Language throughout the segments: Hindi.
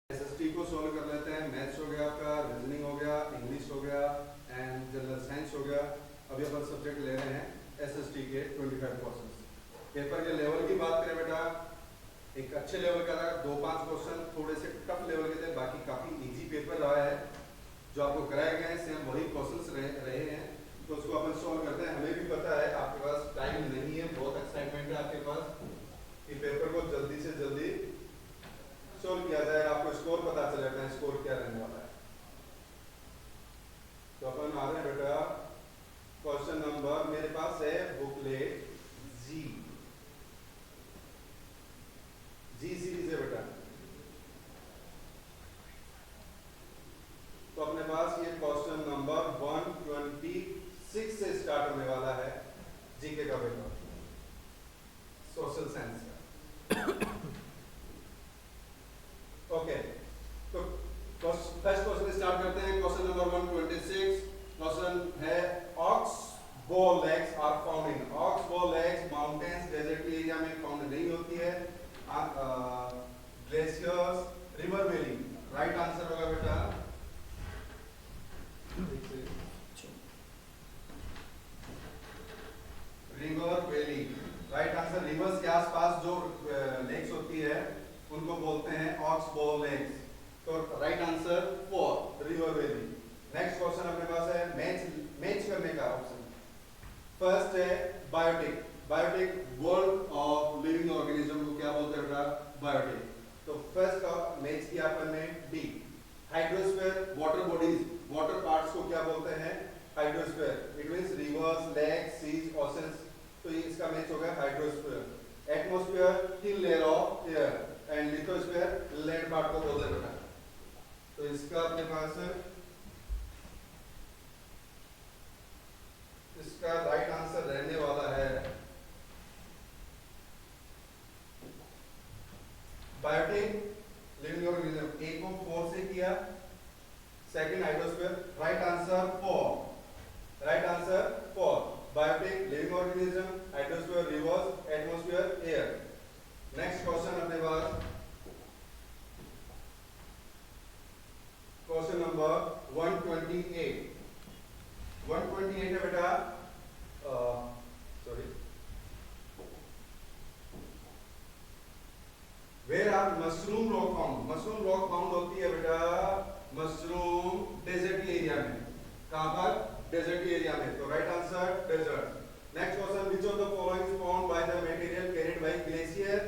एसएसटी को सॉल्व कर लेते हैं। मैथ्स हो गया आपका, रीजनिंग हो गया, इंग्लिश हो गया एंड जनरल साइंस हो गया। अभी अपन सब्जेक्ट ले रहे हैं एसएसटी के 25 क्वेश्चंस। पेपर के लेवल की बात करें बेटा, एक अच्छे लेवल का था, 2-5 क्वेश्चन थोड़े से टफ लेवल के थे, बाकी काफी इजी पेपर रहा है। जो आपको कराए गए हैं सेम वही क्वेश्चंस रहे हैं, तो उसको अपन सॉल्व करते हैं। हमें भी पता है आपके पास टाइम नहीं है, बहुत एक्साइटमेंट है आपके पास कि पेपर को जल्दी से जल्दी सोल्व किया जाए, आपको स्कोर पता चल जाता है स्कोर क्या रहने वाला है। तो अपन आ रहे हैं बेटा क्वेश्चन नंबर, मेरे पास है बुकलेट जी सीरीज है बेटा। तो अपने पास ये क्वेश्चन नंबर 126 से स्टार्ट होने वाला है, जीके का पेपर, सोशल साइंस का। ओके, तो फर्स्ट क्वेश्चन स्टार्ट करते हैं। क्वेश्चन नंबर 126 क्वेश्चन है, oxbow lakes are found in. Oxbow lakes mountains desert area में फाउंड नहीं होती है, glaciers, river valley. Right answer होगा बेटा river valley. Right answer, rivers के आसपास जो लेक्स होती है उनको बोलते हैं ऑक्स बॉल लेक्स। तो right answer 4 river valley. Next question अपने पास है मैच करने का ऑप्शन। फर्स्ट है biotic. Biotic world of living organism को क्या बोलते हैं बेटा? बायोटिक। तो फर्स्ट का मैच किया अपन ने D. Hydrosphere, water bodies, water parts को क्या बोलते हैं? Hydrosphere. It means rivers, lakes, seas, oceans. तो ये इसका मैच हो गया hydrosphere. Atmosphere, thin layer of air and lithosphere, land part को बोलते हैं बेटा। तो इसका अपने पास इसका राइट आंसर रहने वाला है बायोटिक लिविंग ऑर्गेनिज्म। ए को 4 से किया, second hydrosphere. Right answer 4। Right answer 4 biotic living organism, hydrosphere, rivers, atmosphere, air. Next question अपने पास क्वेश्चन नंबर 128। 128 है बेटा, sorry, where are mushroom rock found. Mushroom rock found होती है बेटा मशरूम डेजर्ट एरिया में। कहां पर? डेजर्ट एरिया में। तो right answer desert. Next question, which of the following is found by the material carried by glacier.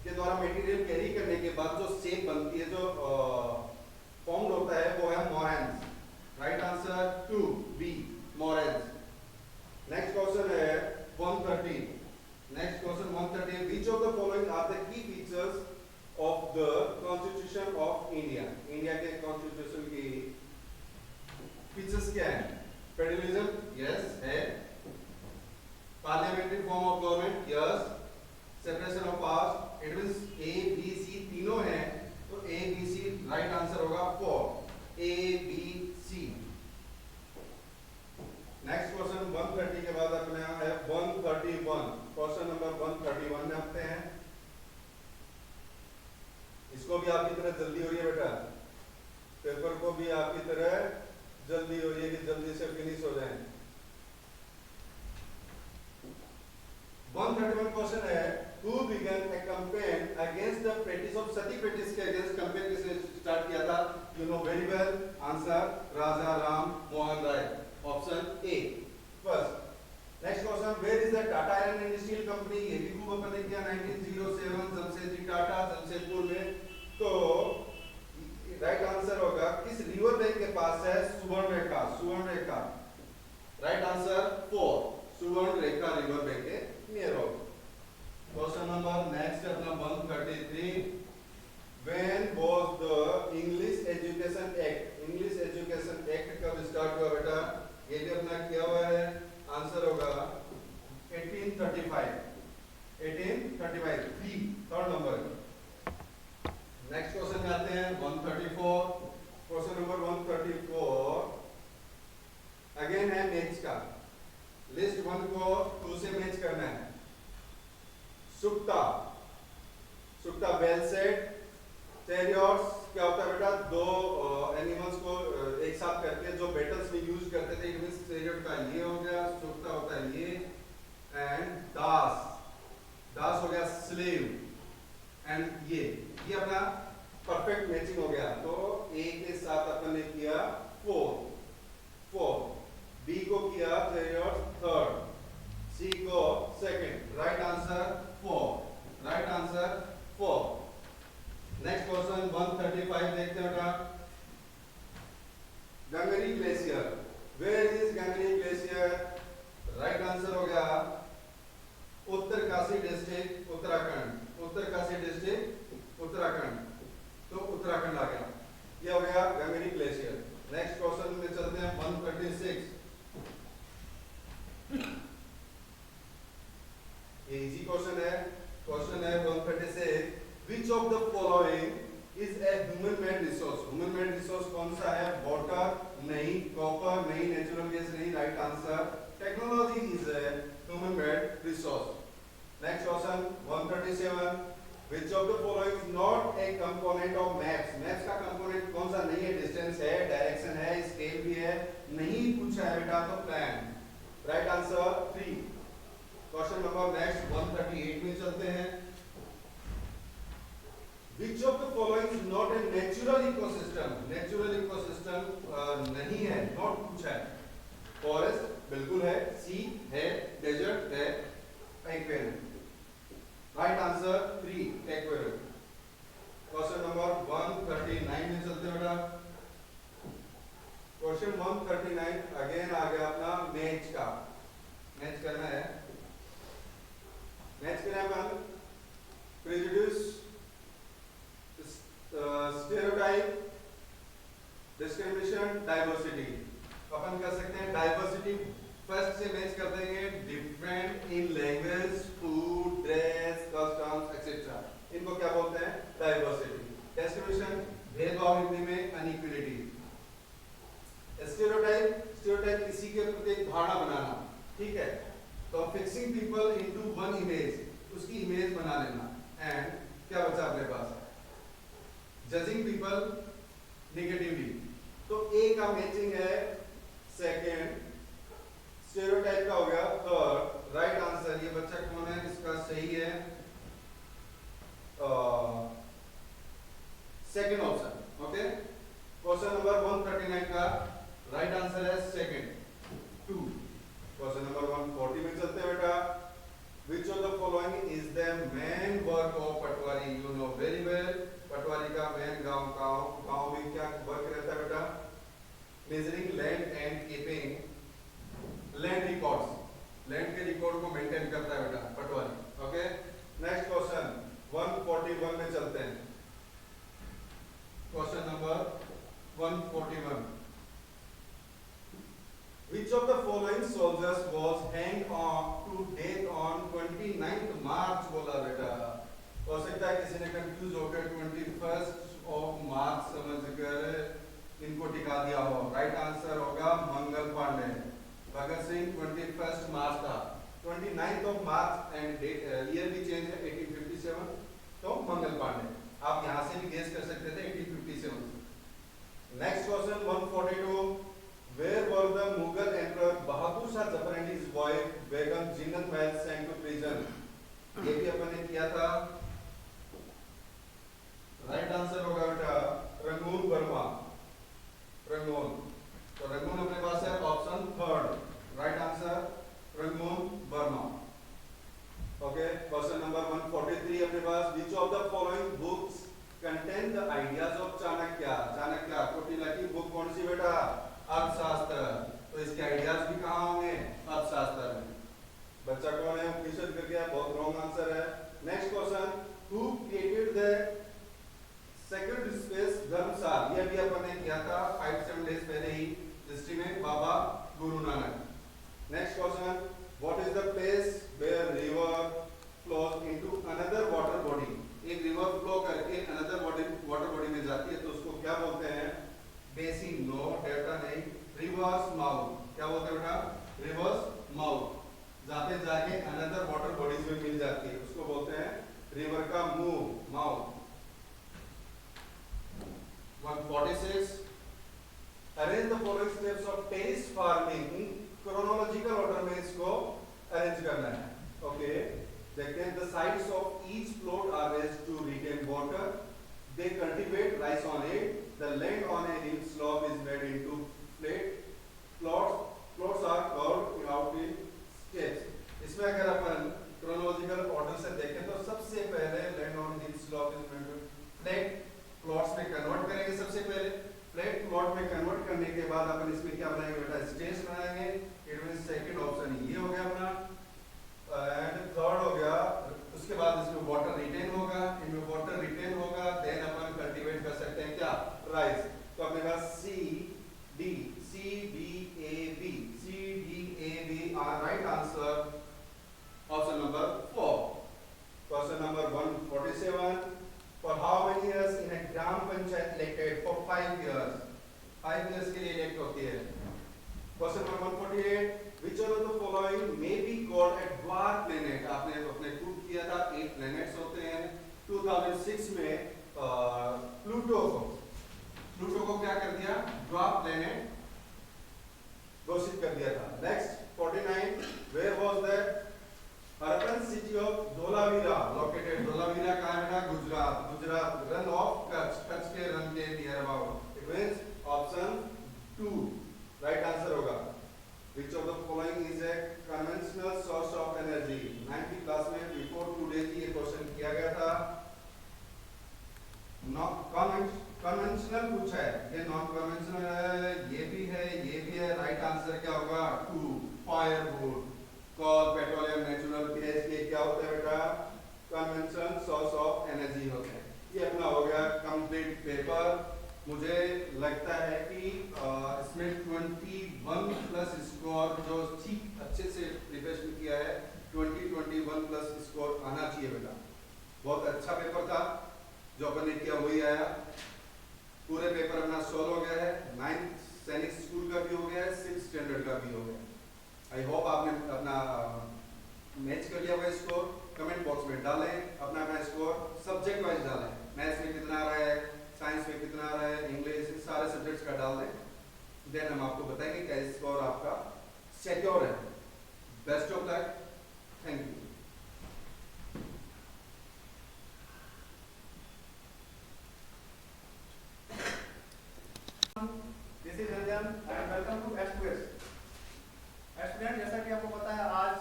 के द्वारा मटेरियल कैरी करने के बाद जो शेप बनती है, जो फॉर्म्ड होता है, वो है moraines. Right answer 2 B moraines. Next question है 130। Next question 130, which of the following are the key features of the constitution of India. India के कॉन्स्टिट्यूशन की फीचर्स क्या है? फेडरलिज्म, यस है। Parliamentary form of government, yes. Separation of powers, it means A B C तीनों है, तो A B C right answer होगा 4 A B C. Next question 130 के बाद अपने यहाँ है 131। क्वेश्चन नंबर 131 में आते हैं। इसको भी आपकी तरह जल्दी हो रही है बेटा, पेपर को भी आपकी तरह जल्दी हो रही है कि जल्दी से फिनिश हो जाए। 131 क्वेश्चन है, who began a campaign against the British of sati British के अगेंस्ट कैंपेन किसने स्टार्ट किया था? You know very well. Answer Raja Ram Mohan Roy, option A first. Next question, where is the Tata iron and steel company. ये भी खूब अपन ने किया 1907 जमशेदजी टाटा, जमशेदपुर में। तो राइट आंसर होगा किस रिवर बैंक के पास है? Subarnarekha. Subarnarekha right answer 4 Subarnarekha river bank के नियर होगा। क्वेश्चन नंबर नेक्स्ट अपना 133, when was the English education act. English education act कब स्टार्ट हुआ बेटा? ये भी अपना किया हुआ है, आंसर होगा 1835। 1835 B third number. Next question में आते हैं 134। क्वेश्चन नंबर 134 अगेन है मैच का। लिस्ट 1 को 2 से मैच करना है। सुक्ता, सुक्ता वेल सेड। चैरियट्स क्या होता है बेटा? दो एनिमल्स को एक साथ करके जो बैटल्स में यूज करते थे, इट मींस पीरियड का ये हो गया, सुक्ता होता है ये, एंड दास, दास हो गया स्लेव, एंड ये अपना परफेक्ट मैचिंग हो गया। तो ए के साथ अपन ने किया 4, बी को किया थर्ड, सी को second, right answer 4, right answer 4। Next question 135 देखते हैं बेटा। Gangri glacier, where is Gangri glacier? Right answer हो गया उत्तरकाशी डिस्ट्रिक्ट, उत्तराखंड, उत्तरकाशी डिस्ट्रिक्ट उत्तराखंड, तो उत्तराखंड आ गया, ये हो गया गंगरी ग्लेशियर। नेक्स्ट क्वेश्चन में चलते हैं 136, ये इजी क्वेश्चन है। क्वेश्चन है 136, which of the following is a human made resource? human made resource कौन सा है? वाटर नहीं, कॉपर नहीं, नेचुरल गैस नहीं, right answer technology is a human made resource। Next question 137, which of the following is not a component of maps? maps का कंपोनेंट कौन सा नहीं है? डिस्टेंस है, डायरेक्शन है, स्केल भी है, नहीं पूछा है बेटा तो plan, right answer 3। Question number next 138 में चलते हैं। Which of the following is not a natural ecosystem? natural ecosystem नहीं है, not पूछा है। फॉरेस्ट बिल्कुल है, सी है, डेजर्ट है, aquarium, right answer 3 aquarium. Question number 139 में चलते हैं बेटा। क्वेश्चन 139 अगेन आ गया अपना मैच का, मैच करना है। मैच करना है अपन प्रेजुडिस, स्टेरियोटाइप, डिस्क्रिमिनेशन, डाइवर्सिटी। अपन कर सकते हैं डाइवर्सिटी फर्स्ट से मैच कर देंगे, different in language, food, dress, customs etcetera, इनको क्या बोलते हैं? डाइवर्सिटी। डिस्क्रिमिनेशन भेदभाव, हिंदी में अनइक्वालिटी। स्टेरियोटाइप, स्टेरियोटाइप किसी के प्रति एक धारणा बनाना, ठीक है, तो fixing people into one image, उसकी इमेज बना लेना। एंड क्या बचा अपने पास? जजिंग पीपल नेगेटिवली, तो ए का मैचिंग है सेकंड, स्टेरियोटाइप का हो गया थर्ड, राइट आंसर। ये बच्चा कौन है? इसका सही है second option, okay. Question number 139 का राइट आंसर है सेकंड 2। क्वेश्चन नंबर 140 में चलते हैं बेटा। Which of the following is the main work of Patwari? You know very well, पटवारी का मेन गांव में क्या वर्क रहता है बेटा? Measuring land and keeping land records, land के रिकॉर्ड को मेंटेन करता है बेटा पटवारी, ओके। नेक्स्ट क्वेश्चन 141 में चलते हैं। Question number 141, which of the following soldiers was hanged on to death on 29th March? बोला बेटा। हो सकता है किसी ने कंफ्यूज होकर 21 मार्च समझकर इनको टिका दिया हो, राइट आंसर होगा मंगल पांडे। भगत सिंह 21 मार्च था, 29th मार्च एंड ईयर भी चेंज है 1857, तो मंगल पांडे। आप यहां से भी गेस कर सकते थे 1857। Next question 142, where were the Mughal emperor Bahadur Shah Zafar and his wife Begum Jinnat Mahal sent to prison? ये भी अपन ने किया था, राइट आंसर होगा बेटा रंगून वर्मा, रंगून। तो रंगून अपने पास है option third, right answer Rangoon Verma, okay. Question number 143 अपने पास, which of the following books contain the ideas of Chanakya? Chanakya Kotila की बुक कौन सी बेटा? अर्थशास्त्र। तो इसके आइडियाज भी कहाँ होंगे? अर्थशास्त्र में। बच्चा कौन है? उपनिषद कर गया, बहुत रॉन्ग आंसर है। Next question, who created the sacred space Dharamshala? ये भी अपन ने किया था 5-7 डेज पहले ही हिस्ट्री में, Baba Guru Nanak. Next question, what is the place where river flows into another water body? एक रिवर फ्लो करके अनदर वाटर बॉडी में जाती है, तो उसको क्या बोलते हैं? बेसिन। नो, डेल्टा नहीं, रिवर्स माउथ। क्या बोलते हैं बेटा? Rivers mouth. जहाँ पे जाके अनदर वाटर बॉडीज में मिल जाती है उसको बोलते हैं रिवर का मुंह, mouth. 146. Arrange the following steps of terrace farming. Chronological order में इसको arrange करना है. Okay. देखते हैं. The sides of each plot are raised to retain water. They cultivate rice on it. The land on a hill slope is made into flat plots. Plots are carved out in steps. इसमें अगर अपन chronological order से देखें तो सबसे पहले land on hill slope is made into flat plots में convert करेंगे. सबसे पहले फ्लैट प्लॉट में कन्वर्ट करने के बाद अपन इसमें क्या बनाएंगे बेटा? स्टेज बनाएंगे. इट मींस सेकंड ऑप्शन ये हो गया अपना. एंड थर्ड हो गया. उसके बाद इसमें वाटर रिटेन होगा. इनमें वाटर रिटेन होगा. देन अपन कल्टीवेट कर सकते हैं क्या? राइस. तो अपने पास C D A B are right answer. Option number 4. Question number 147. For how many years in a gram panchayat elected? For 5 years. 5 years के लिए elect होती है. Question number 148. Which one of the following may be called a dwarf planet? आपने अपने प्रूव किया था 8 planets होते हैं. 2006 में प्लूटो को क्या कर दिया? ड्वार्फ planet घोषित कर दिया था. Next 49. Where was that Urban city of Dholavira located? Dholavira कहाँ है बेटा? गुजरात. Run of Kutch के run के near about. It means option 2 right answer होगा. Which of the following is a conventional source of energy? 9th class में before 2 days ये क्वेश्चन किया गया था. कन्वेंशनल पूछा है. ये नॉन कन्वेंशनल है. ये भी है. राइट आंसर क्या होगा? 2 फायरवुड. कोल, पेट्रोलियम, नेचुरल गैस के क्या होता है बेटा? कन्वेंशनल सोर्स ऑफ एनर्जी होते हैं. ये अपना हो गया कंप्लीट पेपर. मुझे लगता है कि इसमें 21 प्लस स्कोर जो ठीक अच्छे से प्रिपरेशन किया है 21 प्लस स्कोर आना चाहिए बेटा. बहुत अच्छा पेपर था जो अपन ने किया, वही आया. पूरे पेपर अपना सोल्व हो गया है. 9th सैनिक स्कूल का भी हो गया है. 6th स्टैंडर्ड का भी हो गया. आई होप आपने अपना मैच कर लिया हुआ स्कोर. कमेंट बॉक्स में डालें अपना स्कोर. सब्जेक्ट वाइज डालें. मैथ्स में कितना आ रहा है, साइंस में कितना आ रहा है, इंग्लिश, सारे सब्जेक्ट्स का डाल दें. देन हम आपको बताएंगे क्या स्कोर आपका सिक्योर है. Best of luck. Thank you. This is Ranjan and welcome to S2S. Student, जैसा कि आपको पता है आज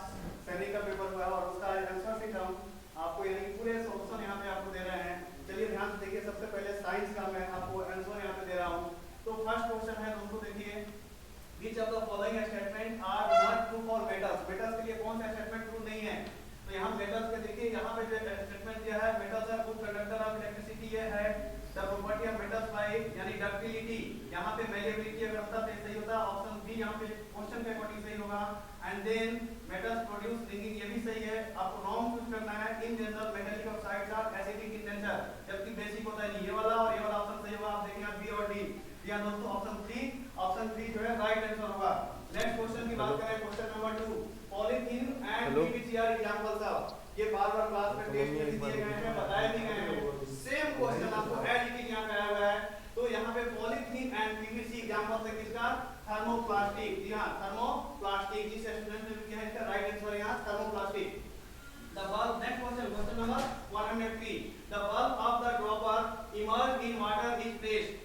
सैनिक का पेपर हुआ है और उसका आंसर शीट हम आपको यानी पूरे सॉल्यूशन यहाँ पे आपको दे रहे हैं. चलिए ध्यान से देखिए. सबसे पहले साइंस का मैं आपको आंसर यहाँ पे दे रहा हूँ. तो फर्स्ट क्वेश्चन है, दोस्तों देखिए. Which of the following statement are not true for metals? metals के लिए कौन सा स्टेटमेंट ट्रू नहीं है? तो यहाँ metals के देखिए, यहाँ पे जो स्टेटमेंट दिया है metals are good conductor of electricity. ये है the property of metals by यानी ductility. यहाँ पे malleability अगर होता तो सही होता. ऑप्शन बी यहाँ पे क्वेश्चन के अकॉर्डिंग सही होगा. And then metals produce ringing, ये भी सही है. आपको रॉन्ग चूज करना है. In general metallic oxides are acidic in nature, जबकि बेसिक होता है. ये वाला और ये वाला ऑप्शन सही होगा. आप देखिए यहाँ बी और डी. या दोस्तों ऑप्शन 3 जो है राइट आंसर होगा. नेक्स्ट क्वेश्चन की बात करें. Question number 2. Polythene and PVC are examples of. ये बार-बार क्लास में टेस्ट में दिए गए हैं, बताए भी गए हैं. सेम क्वेश्चन आपको एज इट इज यहां पे आया हुआ है. तो यहां पे पॉलीथीन एंड पीवीसी एग्जांपल है किसका? थर्मोप्लास्टिक. जी हां, थर्मोप्लास्टिक. जिस स्टूडेंट ने किया है इसका राइट आंसर यहां thermoplastic. The bulb. Next question, question number 103. The bulb of the dropper immersed in water is pressed.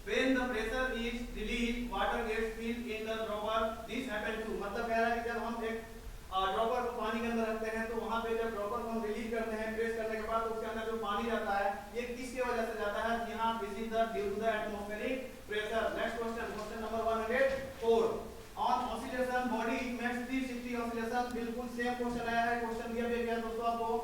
When the pressure is released, water gets filled in the dropper. This happens to. मतलब कह रहा है कि जब हम एक ड्रॉपर को पानी के अंदर रखते हैं तो वहां पे जब ड्रॉपर को हम रिलीज करते हैं, प्रेस करने के बाद उसके अंदर जो पानी जाता है ये किसकी वजह से जाता है? यहाँ this is the due to the atmospheric pressure. Next question, question number 104. On oscillation body makes 360 oscillation. बिल्कुल सेम क्वेश्चन आया है. क्वेश्चन दिया गया है दोस्तों आपको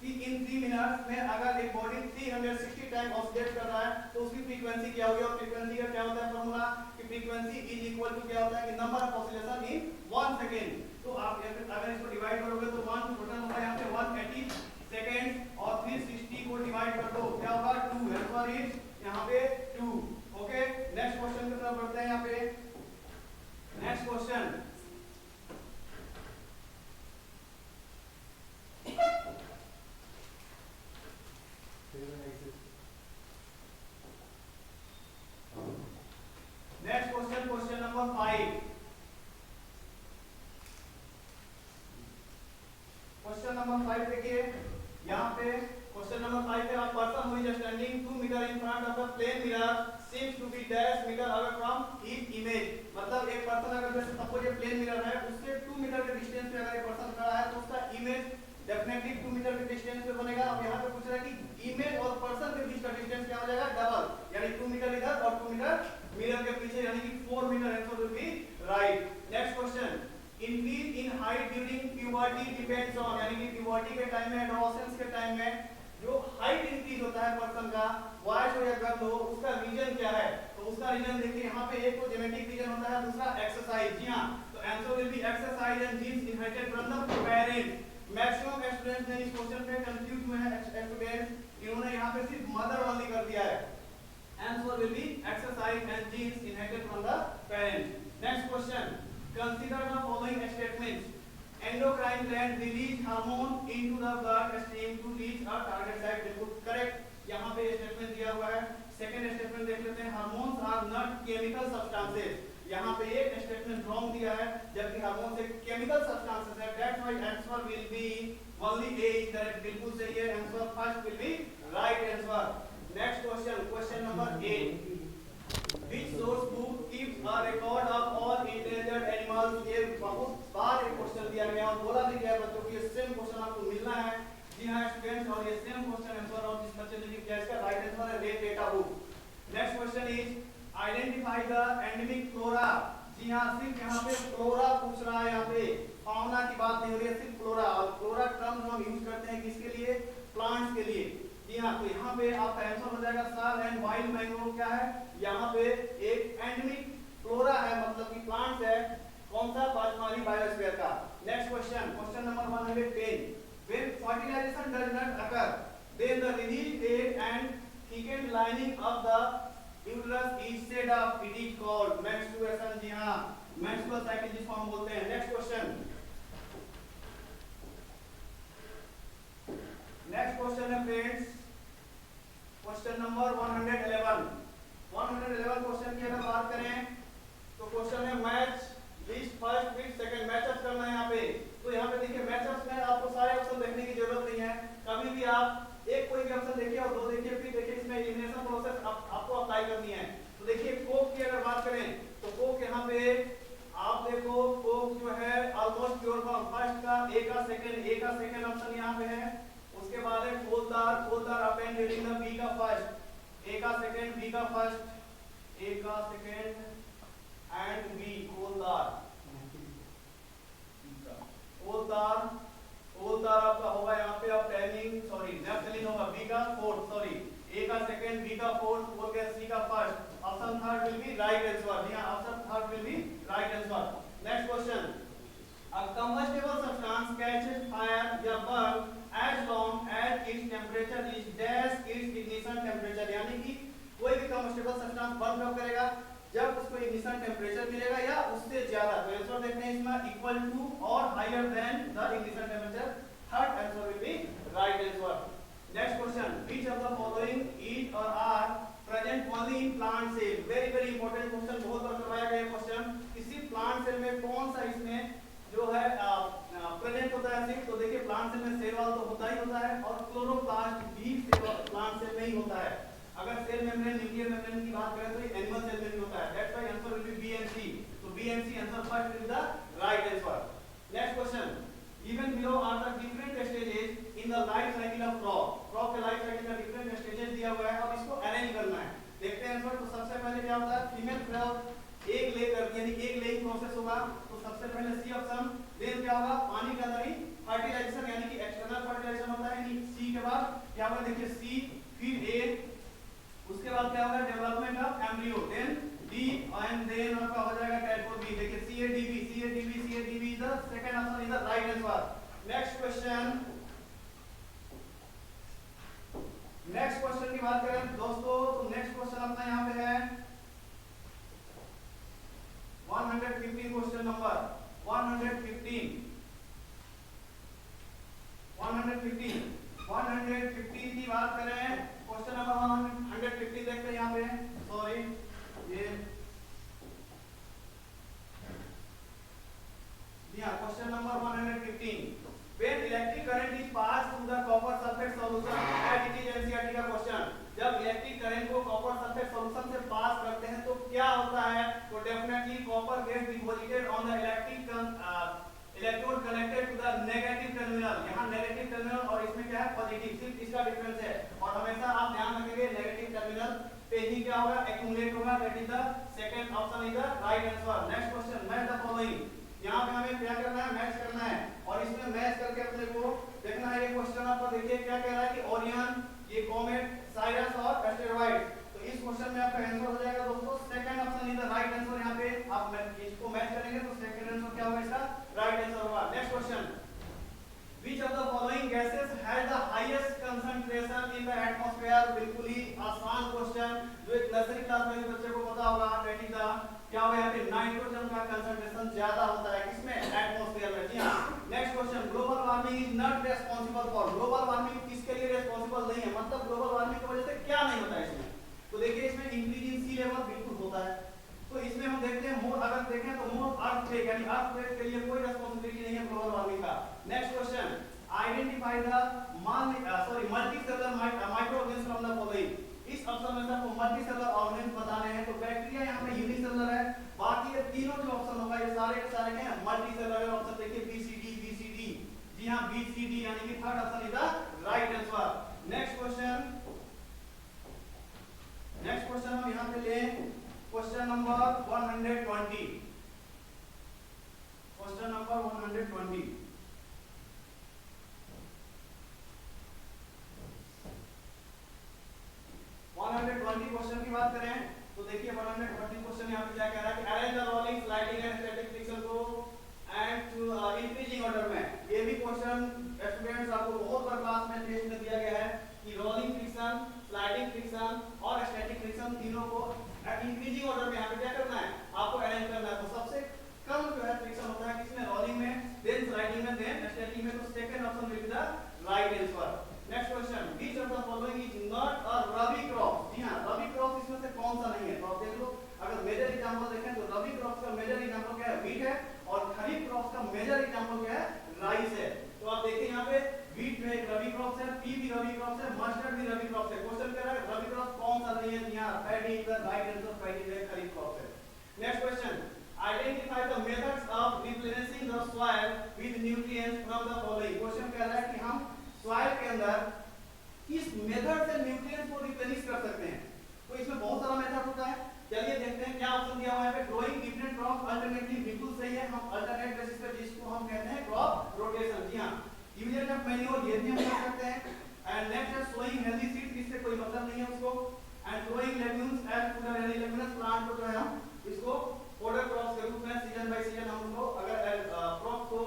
कि इन 3 मिनट्स में अगर एक बॉडी 360 टाइम ऑसिलेट कर रहा है तो उसकी फ्रीक्वेंसी क्या होगी? और फ्रीक्वेंसी का क्या होता है फॉर्मूला? कि फ्रीक्वेंसी इज इक्वल टू क्या होता है कि number of oscillation in 1 second. तो आप अगर इसको डिवाइड करोगे तो 1 टोटल होगा यहाँ पे 180 सेकंड और 360 को डिवाइड कर दो क्या होगा? 2. आंसर इज यहाँ पे 2. ओके, नेक्स्ट क्वेश्चन की तरफ बढ़ते हैं. यहाँ पे next question. standing 2 meter in front of the plane mirror seems to be dash meter away from each image. मतलब एक पर्सन अगर जैसे सपोज ये प्लेन मिरर है, उससे 2 मीटर के डिस्टेंस पे अगर ये पर्सन खड़ा है तो उसका इमेज डेफिनेटली 2 मीटर के डिस्टेंस पे बनेगा। अब यहाँ पे पूछ रहा है कि इमेज और पर्सन के बीच का डिस्टेंस क्या हो जाएगा, डबल, यानी 2 मीटर इधर और 2 मीटर मिरर के पीछे, यानी कि 4 metre answer will be right. Next question, increase in height during puberty depends on, यानी कि प्यूबर्टी के टाइम में, एडोलेसेंस के टाइम में जो हाइट इंक्रीज होता है पर्सन का, बॉयज हो या गर्ल हो, उसका रीजन क्या है? तो उसका रीजन देखिए यहाँ पे एक तो जेनेटिक रीजन होता है, दूसरा एक्सरसाइज। जी हाँ, तो answer will be exercise and genes inherited from the parent. Maximum students ने इस क्वेश्चन पे कंफ्यूज हुए हैं स्टूडेंट्स, इन्होंने यहाँ पे सिर्फ मदर ओनली कर दिया है। Answer will be exercise and genes inherited from the parent. Next question, consider the following statements. Endocrine gland release hormone into the blood stream to reach a target site। बिल्कुल करेक्ट, यहाँ पे स्टेटमेंट दिया हुआ है। सेकंड स्टेटमेंट देख लेते हैं, hormones are not chemical substances. यहाँ पे एक स्टेटमेंट रॉन्ग दिया है, जबकि हार्मोन्स एक केमिकल सब्सटेंसेस है। That's why answer will B only A is correct. बिल्कुल सही है, answer first will be right answer. Next question, question number 8, which source book keeps a record of all endangered animals। ये बहुत बार एक क्वेश्चन दिया गया और बोला भी गया बच्चों को ये सेम क्वेश्चन आपको मिलना है। जी हाँ स्टूडेंट्स, और ये सेम क्वेश्चन आंसर और जिस बच्चे ने भी किया इसका राइट आंसर है red data book. Next question is identify the endemic flora. जी हाँ, सिर्फ यहाँ पे फ्लोरा पूछ रहा है, यहाँ पे फाउना की बात नहीं हो रही है, सिर्फ फ्लोरा। और फ्लोरा टर्म हम यूज करते हैं किसके लिए, प्लांट्स के लिए। जी हाँ, तो यहाँ पे आपका आंसर हो जाएगा साल एंड वाइल्ड मैंग्रोव क्या है, यहाँ पे एक एंडेमिक फ्लोरा है, मतलब कि प्लांट्स है। कौन सा, पांचमारी बायोस्फीयर का। Next question, question number 110, when fertilization does not occur then the released egg and thickened lining of the uterus is said of, it is called menstruation। जी हाँ, menstrual cycle जिसको हम बोलते हैं। नेक्स्ट क्वेश्चन, नेक्स्ट क्वेश्चन है फ्रेंड्स क्वेश्चन नंबर 111। 111 क्वेश्चन की अगर बात करें तो क्वेश्चन है match list first with second, match up करना है यहाँ पे। तो यहाँ पे देखिए मैचअप्स में आपको सारे ऑप्शन देखने की जरूरत नहीं है, कभी भी आप एक कोई भी ऑप्शन देखिए और दो देखिए, फिर देखिए इसमें एलिमिनेशन प्रोसेस आपको अप्लाई करनी है। तो देखिए कोक की अगर बात करें तो कोक यहाँ पे आप देखो, कोक जो है ऑलमोस्ट प्योर फॉर्म, फर्स्ट का ए का सेकंड ऑप्शन यहाँ पे है। उसके बाद है कोलदार अपेंड रीडिंग द बी का फर्स्ट, ए का सेकंड, बी का फर्स्ट, ए का सेकंड एंड बी, कोलदार आपका होगा यहाँ पे अब टाइमिंग, सॉरी नेफ्थलीन होगा, बी का फोर्थ, सॉरी ए का सेकंड, बी का फोर्थ, बोल गया सी का first, option third will be right answer. जी हां, option third will be right answer. Next question, a combustible substance catches fire या burn as long as its temperature is dash its ignition temperature। यानी कि कोई भी combustible substance बर्न कब करेगा, जब उसको ignition temperature मिलेगा या उससे ज्यादा। तो आंसर देखते हैं इसमें इक्वल टू और higher than the ignition temperature, third answer will be right answer. Next question, which of the following is or are present only in plant cell। Very very important question, बहुत बार करवाया गया क्वेश्चन, किसी प्लांट सेल में कौन सा इसमें जो है प्रेजेंट होता है सिर्फ। तो देखिए प्लांट सेल में सेल वॉल तो होता ही होता है और क्लोरोप्लास्ट भी प्लांट सेल में ही होता है। अगर सेल मेम्ब्रेन, न्यूक्लियर मेम्ब्रेन की बात करें तो ये एनिमल सेल में भी होता है। That's why answer will be B and C. तो B and C answer first will be the right answer. Next question, given below are the different stages in the life cycle of frog. Frog के लाइफ साइकिल का डिफरेंट स्टेजेस दिया हुआ है, अब इसको अरेंज करना है। देखते हैं आंसर। तो सबसे पहले क्या होता है, फीमेल फ्रॉग एक ले करती है, यानी एक लेइंग प्रोसेस होगा। तो सबसे पहले सी ऑप्शन, देन क्या होगा, पानी के अंदर ही फर्टिलाइजेशन यानी कि एक्सटर्नल फर्टिलाइजेशन होता है। यानी सी के बाद क्या होगा, देखिए सी, फिर ए, उसके बाद क्या होगा, development of embryo, then D and then आपका हो जाएगा टाइप बी। देखिए CADB is the second option is the right answer. Next question, next question की बात करें दोस्तों तो नेक्स्ट क्वेश्चन अपना यहाँ पे है 115 क्वेश्चन नंबर 115 की बात करें, क्वेश्चन नंबर 115 देखते हैं यहाँ पे, सॉरी ये जी हाँ, question number 115, when electric current is passed through the copper sulfate solution as it is NCERT का क्वेश्चन। जब सीक्वेंस है और हमेशा आप ध्यान रखेंगे नेगेटिव टर्मिनल पे ही क्या होगा एक्यूमुलेट होगा that is the second option is the right answer next question match the following यहां पे हमें क्या करना है मैच करना है और इसमें मैच करके अपने को देखना है ये क्वेश्चन आपको देखिए क्या कह रहा है कि ओरियन ये कॉमेट साइरस और एस्टेरॉइड तो इस क्वेश्चन में आपका आंसर हो जाएगा दोस्तों second option is the right answer यहां पे आप इसको मैच करेंगे तो सेकंड आंसर क्या होगा इसका राइट आंसर होगा next question Which of the following gases has the highest concentration in the atmosphere? बिल्कुल ही आसान क्वेश्चन जो एक नर्सरी क्लास में भी बच्चे को पता होगा दैट इज द क्या होगा यहाँ पे नाइट्रोजन का कंसंट्रेशन ज्यादा होता है किसमें एटमॉस्फेयर में जी हां next question global warming is not responsible for global warming किसके लिए रिस्पांसिबल नहीं है मतलब ग्लोबल वार्मिंग की वजह से क्या नहीं होता है इसमें तो देखिए इसमें इंक्रीज इन सी लेवल बिल्कुल होता है तो इसमें हम देखते हैं मोर अगर देखें तो मोर अर्थक्वेक यानी अर्थक्वेक के लिए कोई रिस्पांसिबिलिटी नहीं है ग्लोबल वार्मिंग का next question identify the multicellular microorganism from the following इस ऑप्शन में से आपको मल्टीसेलुलर ऑर्गेनिज्म बताने हैं तो बैक्टीरिया यहां पे यूनिसेलुलर है बाकी ये तीनों जो ऑप्शन होगा ये सारे के सारे क्या है मल्टीसेलुलर ऑप्शन देखिए बीसीडी जी हां बीसीडी यानी कि third option is the right answer next question हम यहां पे लें question number 120 question number 120 question की बात करें तो देखिए 120 क्वेश्चन यहां पे क्या कह रहा है कि arrange the rolling sliding and static friction को एंड टू इंक्रीजिंग ऑर्डर में ये भी क्वेश्चन स्टूडेंट्स आपको बहुत बार क्लास में टेस्ट में दिया गया है कि रोलिंग फ्रिक्शन स्लाइडिंग फ्रिक्शन और स्टैटिक फ्रिक्शन तीनों को इंक्रीजिंग ऑर्डर में यहां पे क्या करना है आपको अरेंज करना है तो सबसे कम जो है फ्रिक्शन होता है किसमें रोलिंग में देन स्लाइडिंग में देन स्टैटिक में तो second option will be the right answer next question which of the following is not a rabi crop जी हां रबी क्रॉप इसमें से कौन सा नहीं है तो आप देख लो अगर मेजर एग्जांपल देखें तो रबी क्रॉप का मेजर एग्जांपल क्या है व्हीट है और खरीफ क्रॉप का मेजर एग्जांपल क्या है राइस है तो आप देखिए यहां पे व्हीट में एक रबी क्रॉप है पी भी रबी क्रॉप है मस्टर्ड भी रबी क्रॉप है क्वेश्चन कह रहा है रबी क्रॉप कौन सा नहीं है यहां paddy is the right answer paddy है खरीफ क्रॉप है next question identify the methods of replenishing the soil with nutrients from the following question कह रहा है कि हम सॉइल के अंदर किस मेथड से न्यूट्रिएंट्स को रिप्लेनिश कर सकते हैं तो इसमें बहुत सारा मेथड होता है चलिए देखते हैं क्या ऑप्शन दिया हुआ है ग्रोइंग डिफरेंट क्रॉप अल्टरनेटली बिल्कुल सही है हम अल्टरनेट बेसिस पे जिसको हम कहते हैं क्रॉप रोटेशन जी हां यूजेस ऑफ मैन्योर ये भी हम कर सकते हैं एंड नेक्स्ट है सोइंग हेल्दी सीड इससे कोई मतलब नहीं है उसको and growing legumes as food यानी लेग्यूमिनस प्लांट को जो है हम इसको फॉडर क्रॉप्स के रूप में सीजन बाय सीजन हम उनको अगर क्रॉप को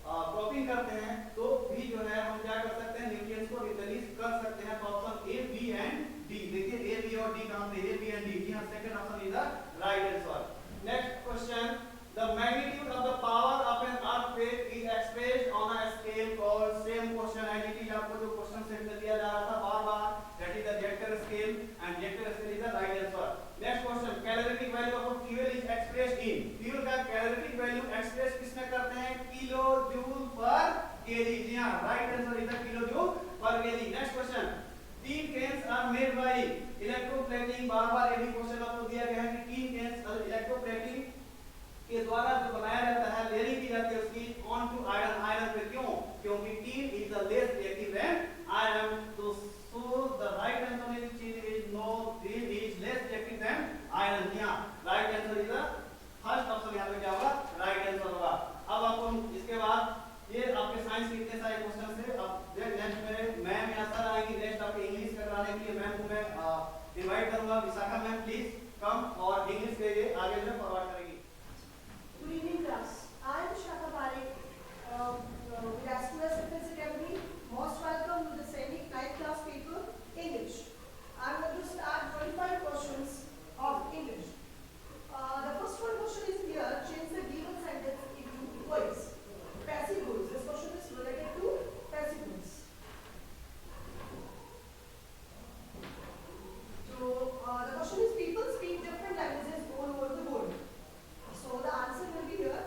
क्रॉपिंग करते हैं तो भी जो है हम क्या कर सकते हैं न्यूट्रिएंट्स को रिप्लेनिश कर सकते हैं तो option A B and D देखिए ए बी और डी कहां पे ए बी एंड डी जी हां second option is the right answer next question the magnitude of the power of an earthquake is expressed on a scale called same question as it is आपको जो क्वेश्चन सेट में दिया जा रहा था बार-बार that is the Richter scale and Richter scale is the right answer next question calorific value of fuel is expressed in fuel का कैलोरीफिक वैल्यू एक्सप्रेस किसमें करते हैं किलो जूल पर केजी जी हां right answer is the kilo joule per KG next question tin cans are made by electroplating बार-बार ये भी क्वेश्चन आपको दिया गया है कि तीन केन्स इलेक्ट्रोप्लेटिंग के द्वारा जो बनाया जाता है लेयरिंग की जाती है उसकी ऑन टू आयरन पे क्यों क्योंकि tin is the less reactive than iron तो so the right answer is tin is no tin is less reactive than iron यहां right answer is the first option यहां पे क्या होगा राइट आंसर होगा अब आपको इसके बाद ये आपके साइंस के इतने सारे क्वेश्चन से अब नेक्स्ट मेरे मैम यहां सर आएंगी नेक्स्ट आपके इंग्लिश कराने के लिए मैम को मैं इनवाइट करूंगा विशाखा मैम प्लीज कम और इंग्लिश के लिए आगे जो फॉरवर्ड करेंगी Good evening, class. I am Vishakha Parekh, with Astras Fitness Academy. Most welcome to the Sainik 9th class paper, English. I am going to start 25 questions of English. The first one question is here. Change the given sentence into voice. Passive voice. This question is related to passive voice. So the question is: people speak different languages all over the world. So the answer will be here.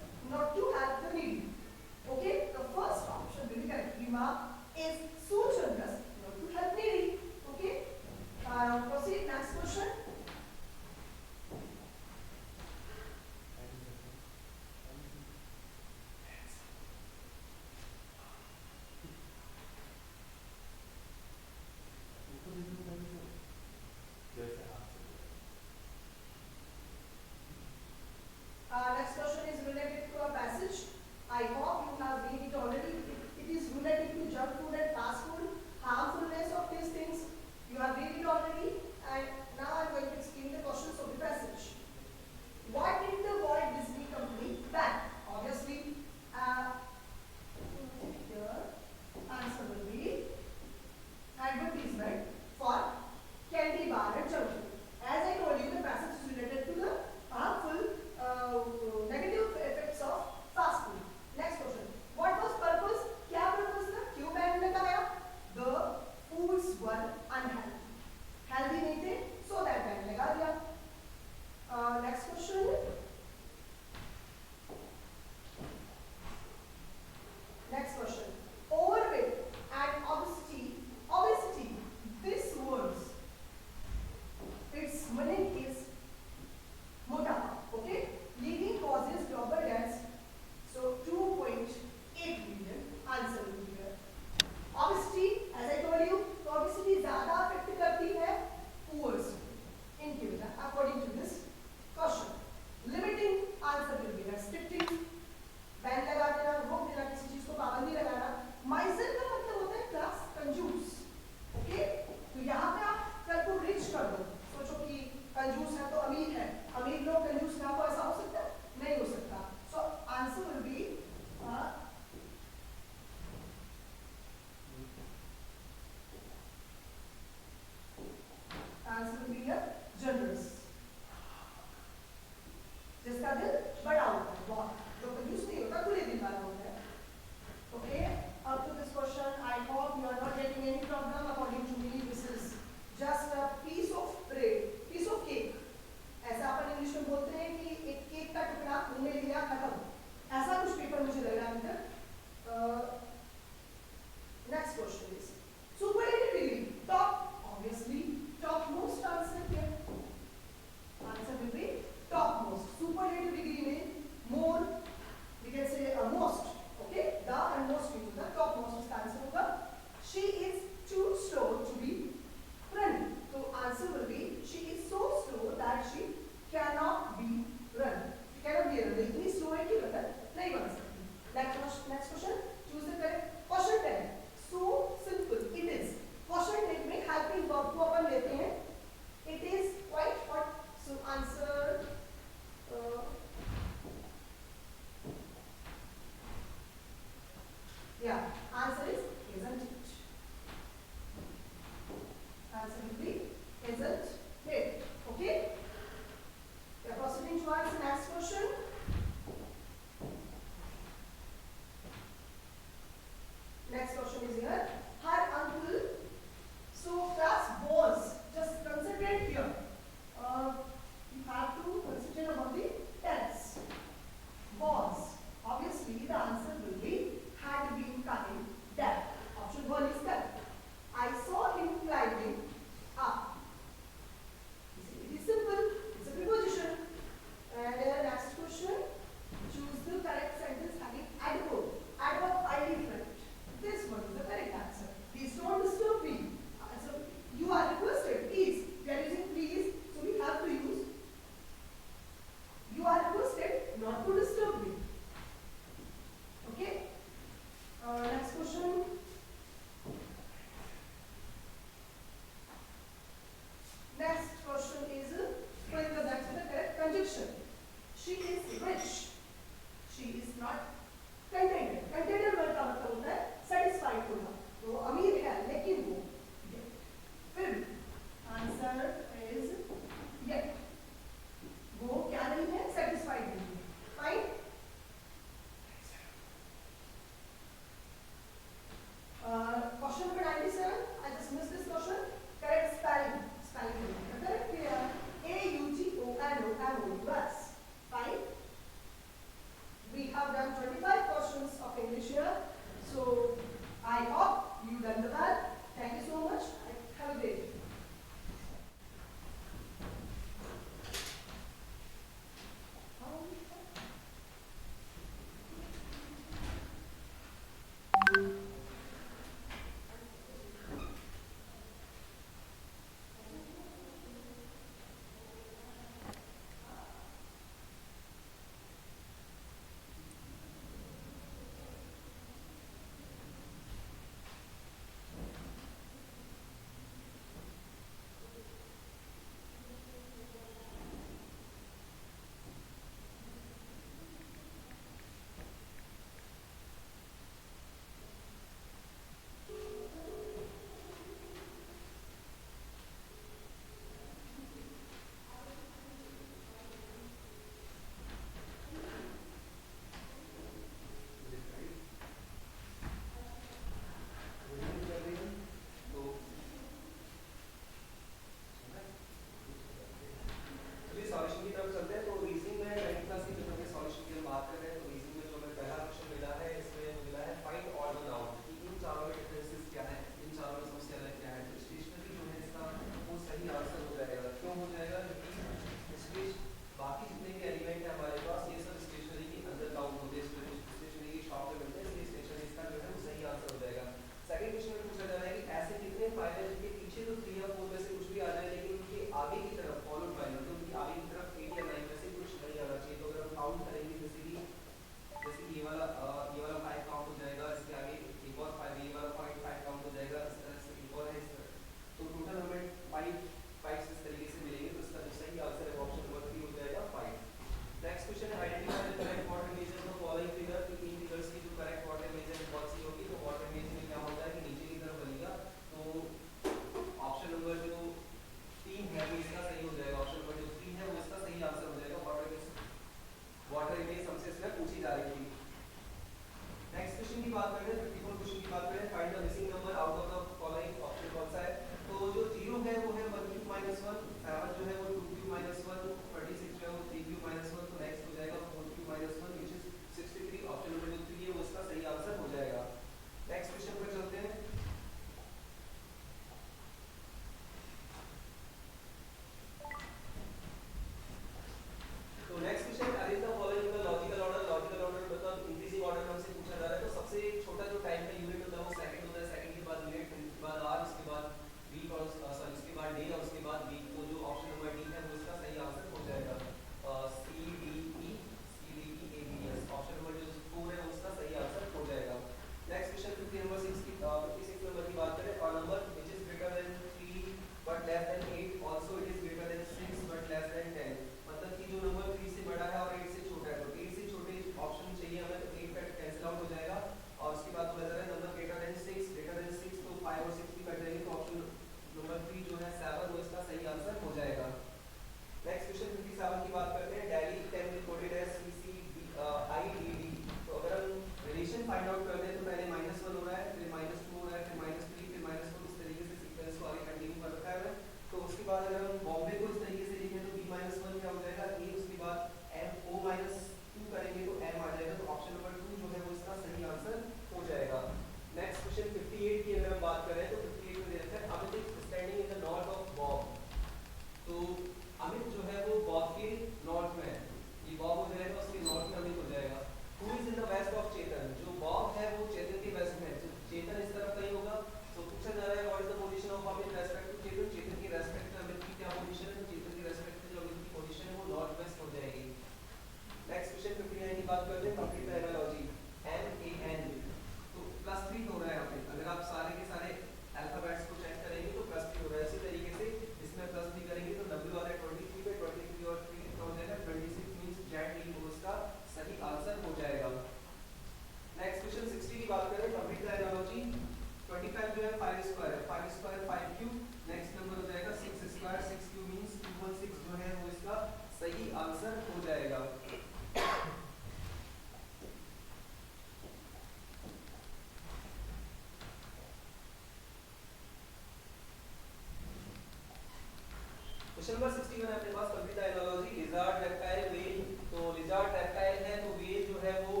Question number 61 है अपने पास, complete the analogy lizard reptile whale. तो लिजार्ड रेप्टाइल है तो व्हेल जो है वो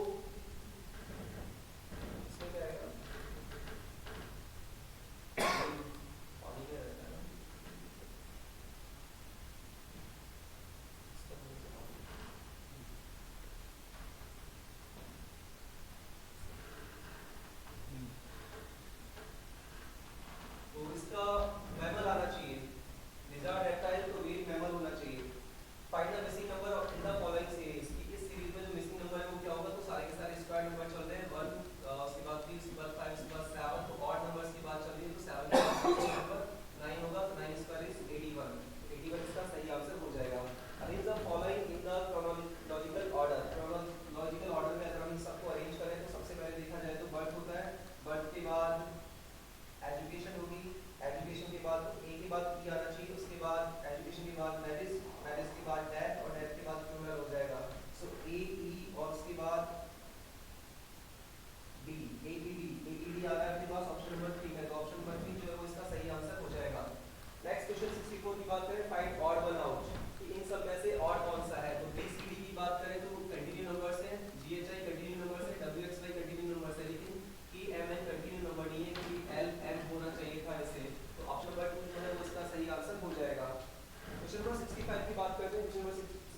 इसमें क्या आएगा, पानी में रहता है ना। तो इसका मैमल आना चाहिए, लिजार्ड रेप्टाइल तो व्हेल मैमल होना चाहिए। Find the missing number of in the following series, इस सीरीज में जो मिसिंग नंबर है वो क्या होगा, तो सारे के सारे स्क्वायर नंबर चल रहे हैं, 1 उसके बाद 3 उसके बाद 5 उसके बाद 7, तो ऑड नंबर्स की बात चल रही है, तो 7 के बाद नंबर 9 होगा, तो 9 स्क्वायर इज 81, 81 इसका सही आंसर हो जाएगा। Arrange the following in the chronological order, chronological order में अगर हम इन सबको अरेंज करें तो सबसे पहले देखा जाए तो बर्थ होता है, बर्थ के बाद एजुकेशन होगी, एजुकेशन के बाद ए के बाद ई आना चाहिए, उसके बाद एजुकेशन के बाद मैरिज, मैरिज के बाद डेथ, और डेथ के बाद फ्यूनरल हो जाएगा। सो ए ई और उसके बाद डी, ए ई डी आ रहा है अपने पास ऑप्शन नंबर 3 में, तो ऑप्शन नंबर 3 जो है वो इसका सही आंसर हो जाएगा। नेक्स्ट क्वेश्चन 64 की बात करें, फाइंड ऑड वन आउट, कि इन सब में से ऑड कौन सा है। तो बी सी डी की बात करें तो कंटिन्यू नंबर्स हैं, G H I continue numbers है, W X Y continue numbers है, लेकिन E M N continue number नहीं है, क्योंकि एल एम होना चाहिए था इसे, तो ऑप्शन नंबर 2 जो है वो इसका सही आंसर हो जाएगा। क्वेश्चन नंबर 65 की बात करते हैं, क्वेश्चन नंबर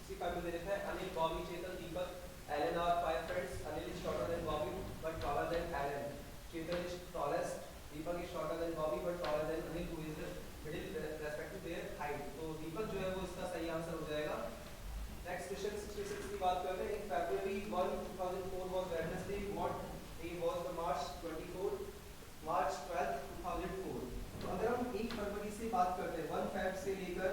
65 में दे रखा है Anil, Bobby, Chetan, Deepak, Alan are 5 friends, Anil is shorter than Bobby but taller than Alan, Chetan is tallest, Deepak is shorter than Bobby but taller than Anil who is middle respect to their height, तो दीपक जो है वो इसका सही आंसर हो जाएगा। नेक्स्ट क्वेश्चन 66 की बात करते हैं, in February 1 2004 was Wednesday, what day was the March 24 March 12 2004। तो अगर हम 1 फरवरी से बात करते हैं, 1 फेब से लेकर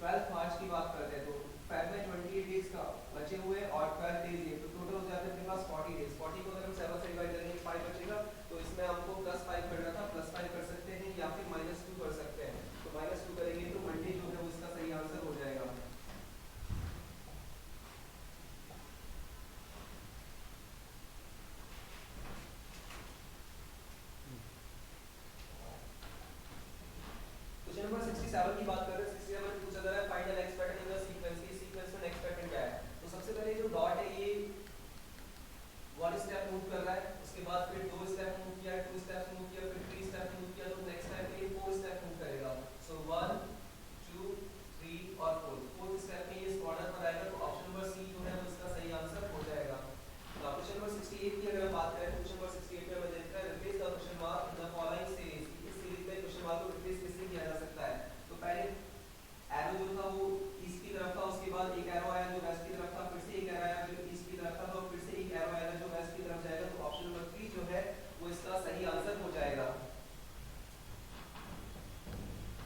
12 मार्च की बात करते हैं, तो फेब में 28 डेज का बचे हुए और 12 डेज ये, तो टोटल हो जाते हैं अपने पास 40 डेज। 40 को अगर हम 7 से डिवाइड करेंगे 5 बचेगा, तो इसमें हमको +5 करना था, +5 कर सकते हैं या फिर -2 कर सकते हैं, तो -2 करेंगे तो मंडे जो है वो इसका सही आंसर हो जाएगा। क्वेश्चन नंबर 67 की बात कर रहे हैं, 67 में पूछा जा रहा है find the next pattern in the sequence, ये सीक्वेंस में नेक्स्ट पैटर्न क्या है। तो सबसे पहले जो डॉट है ये 1 स्टेप मूव कर रहा है, उसके बाद फिर 2 स्टेप मूव किया, 2 स्टेप मूव किया, फिर 3 स्टेप मूव किया, तो नेक्स्ट टाइम पे ये 4 स्टेप मूव करेगा। सो 1 2 3 और 4, 4th स्टेप में ये इस कॉर्नर पर आएगा, तो ऑप्शन नंबर सी जो है वो इसका सही आंसर हो जाएगा। क्वेश्चन नंबर 68 की अगर हम बात करें, क्वेश्चन नंबर 68 में हमें देखता है replace the question mark in the following series, इस सीरीज में क्वेश्चन मार्क को रिप्लेस किससे किया जा सकता है। तो पहले एरो जो था वो ईस्ट की तरफ था, उसके बाद एक एरो आया जो वेस्ट की तरफ था, फिर से एक एरो आया जो ईस्ट की तरफ था, तो फिर से एक एरो आएगा जो वेस्ट की तरफ जाएगा, तो ऑप्शन नंबर 3 जो है वो इसका सही आंसर हो जाएगा।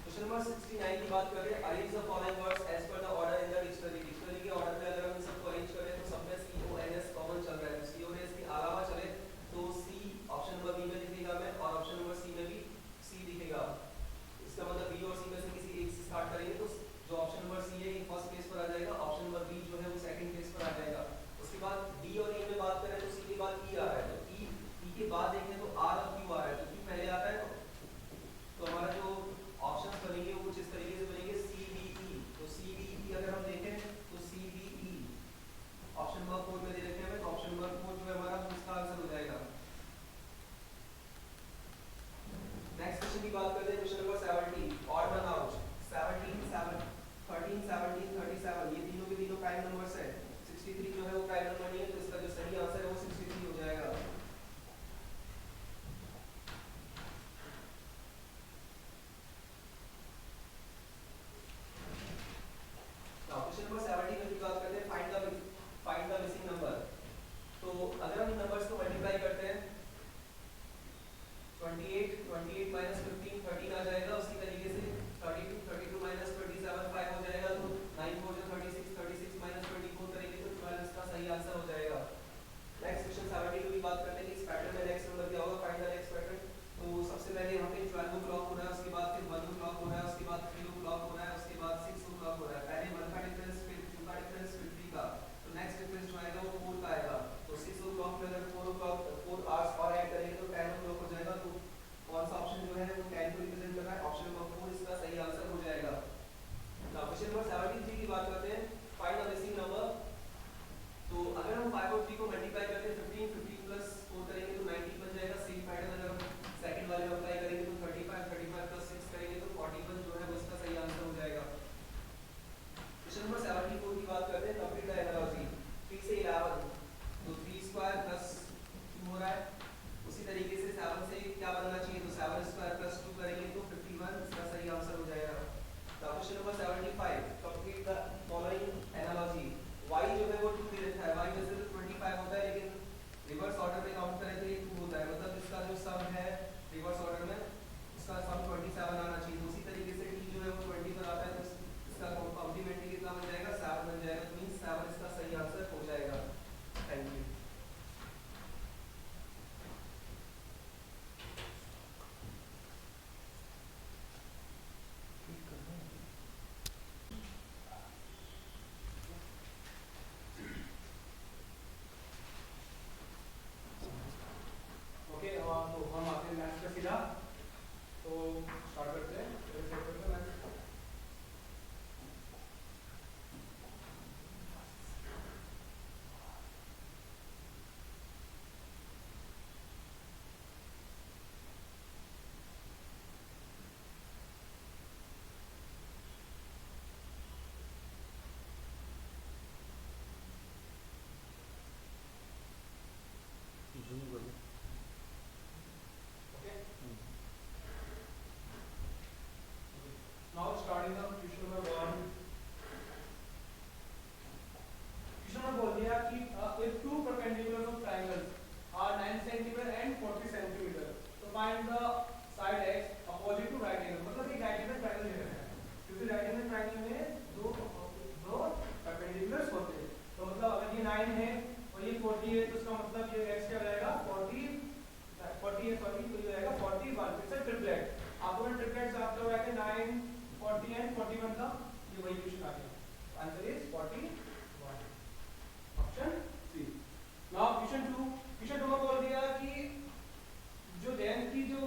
क्वेश्चन नंबर 69 की बात करें, arrange the following words as per the order in the dictionary, dictionary के ऑर्डर में अगर हम इन सबको अरेंज करें तो सब में सी ओ एन एस कॉमन चल रहा है, सी ओ एन एस के अलावा चले तो सी ऑप्शन नंबर बी में दिखेगा में, और ऑप्शन नंबर सी में भी सी दिखेगा। इसका मतलब बी और सी में से किसी एक से स्टार्ट करेंगे तो जो ऑप्शन नंबर सी है ये फर्स्ट प्लेस पर आ जाएगा, ऑप्शन नंबर बी जो है वो सेकंड प्लेस पर आ जाएगा। उसके बाद डी और ए में बात करें तो सी के बाद ई आ रहा है, तो ई के बाद देखें तो आर और क्यू आ रहा है, तो क्यू पहले आता है, तो हमारा जो ऑप्शंस बनेंगे वो कुछ इस तरीके से बनेंगे सी बी ई, तो सी बी ई अगर हम देखें तो C B E option number 4 में दे रखे हैं, तो ऑप्शन नंबर 4 जो है हमारा इसका आंसर हो जाएगा। नेक्स्ट क्वेश्चन की बात करते हैं, question number 70 odd one out, 17 7 13 17 37 ये तीनों के तीनों प्राइम नंबर्स है, 63 जो है वो प्राइम नंबर नहीं है, तो इसका जो सही आंसर है वो 63 हो जाएगा। क्वेश्चन नंबर 70 में की बात करते हैं फाइंड द मिसिंग नंबर। तो अगर हम इन नंबर्स को मल्टीप्लाई करते हैं 28 28 माइनस 15 13 आ जाएगा, उसी तरीके से 32 32 माइनस 27 5 हो जाएगा, तो 9 4 जो 36 36 माइनस 24 करेंगे तो 12 इसका सही आंसर हो जाएगा। नेक्स्ट क्वेश्चन 72 की बात करते हैं कि इस पैटर्न में नेक्स्ट नंबर क्या होगा, फाइंड द नेक्स्ट पैटर्न। तो सबसे पहले यहाँ पे 12 क्लॉक हो रहा है, उसके बाद फिर 1 क्लॉक हो रहा है, उसके बाद 3 क्लॉक हो रहा है, उसके बाद 6 क्लॉक हो रहा है, पहले 1 का डिफरेंस, फिर 2 का डिफरेंस, फिर 3 का, तो नेक्स्ट डिफरेंस जो आएगा वो 4 का आएगा। तो 6 क्लॉक में अगर 4 क्लॉक 4 आ क्वेश्चन नंबर 73 की बात करते हैं, फाइंड द मिसिंग नंबर। तो अगर हम 5 और 3 को मल्टीप्लाई करते हैं 15 प्लस 4 करेंगे तो 19 बन जाएगा। सेम पैटर्न अगर हम सेकंड वाले में अप्लाई करेंगे तो 35 प्लस 6 करेंगे तो 41 जो है वो इसका सही आंसर हो जाएगा। क्वेश्चन नंबर 74 की बात करते हैं, कंप्लीट द एनालॉजी। 3 से 11 तो 3 स्क्वायर प्लस 2 हो रहा है। उसी तरीके से 7 से क्या बनना चाहिए, तो 7 स्क्वायर प्लस 2 करेंगे तो 51 इसका सही आंसर हो जाएगा। Question number 75, complete the following analogy. y जो है वो 2 दे रखा है, y वैसे तो 25 होता है लेकिन रिवर्स ऑर्डर में काउंट करें तो ये 2 होता है, मतलब इसका जो सम है रिवर्स ऑर्डर में इसका सम 27 आना चाहिए। उसी तरीके से t जो है वो 20 पर आता है तो इसका कॉम्प्लीमेंट्री कितना बन जाएगा, 7 बन जाएगा। तो मींस 7 इसका सही आंसर हो जाएगा। Thank you. ओके, तो हम आते हैं मैथ्स पे सीधा। तो स्टार्ट करते हैं maths. Okay. Now starting the question number 1. Question number बोल दिया कि if two perpendiculars of triangles are 9 cm and 40 cm, तो find the side x opposite to right angle। मतलब एक right angle triangle ले रहे हैं, क्योंकि right angle triangle में दो perpendiculars होते हैं। तो मतलब अगर ये 9 है और ये 40 है तो इसका मतलब ये x क्या रहेगा, 40 है, सॉरी, तो ये रहेगा 41। It's a triplet. आपको मैं ट्रिपलेट से आपको क्या कहते हैं, 9 40 एंड 41 का ये वही क्वेश्चन आ गया। Answer is 41, option C. Now question 2 में बोल दिया कि जो लेंथ की जो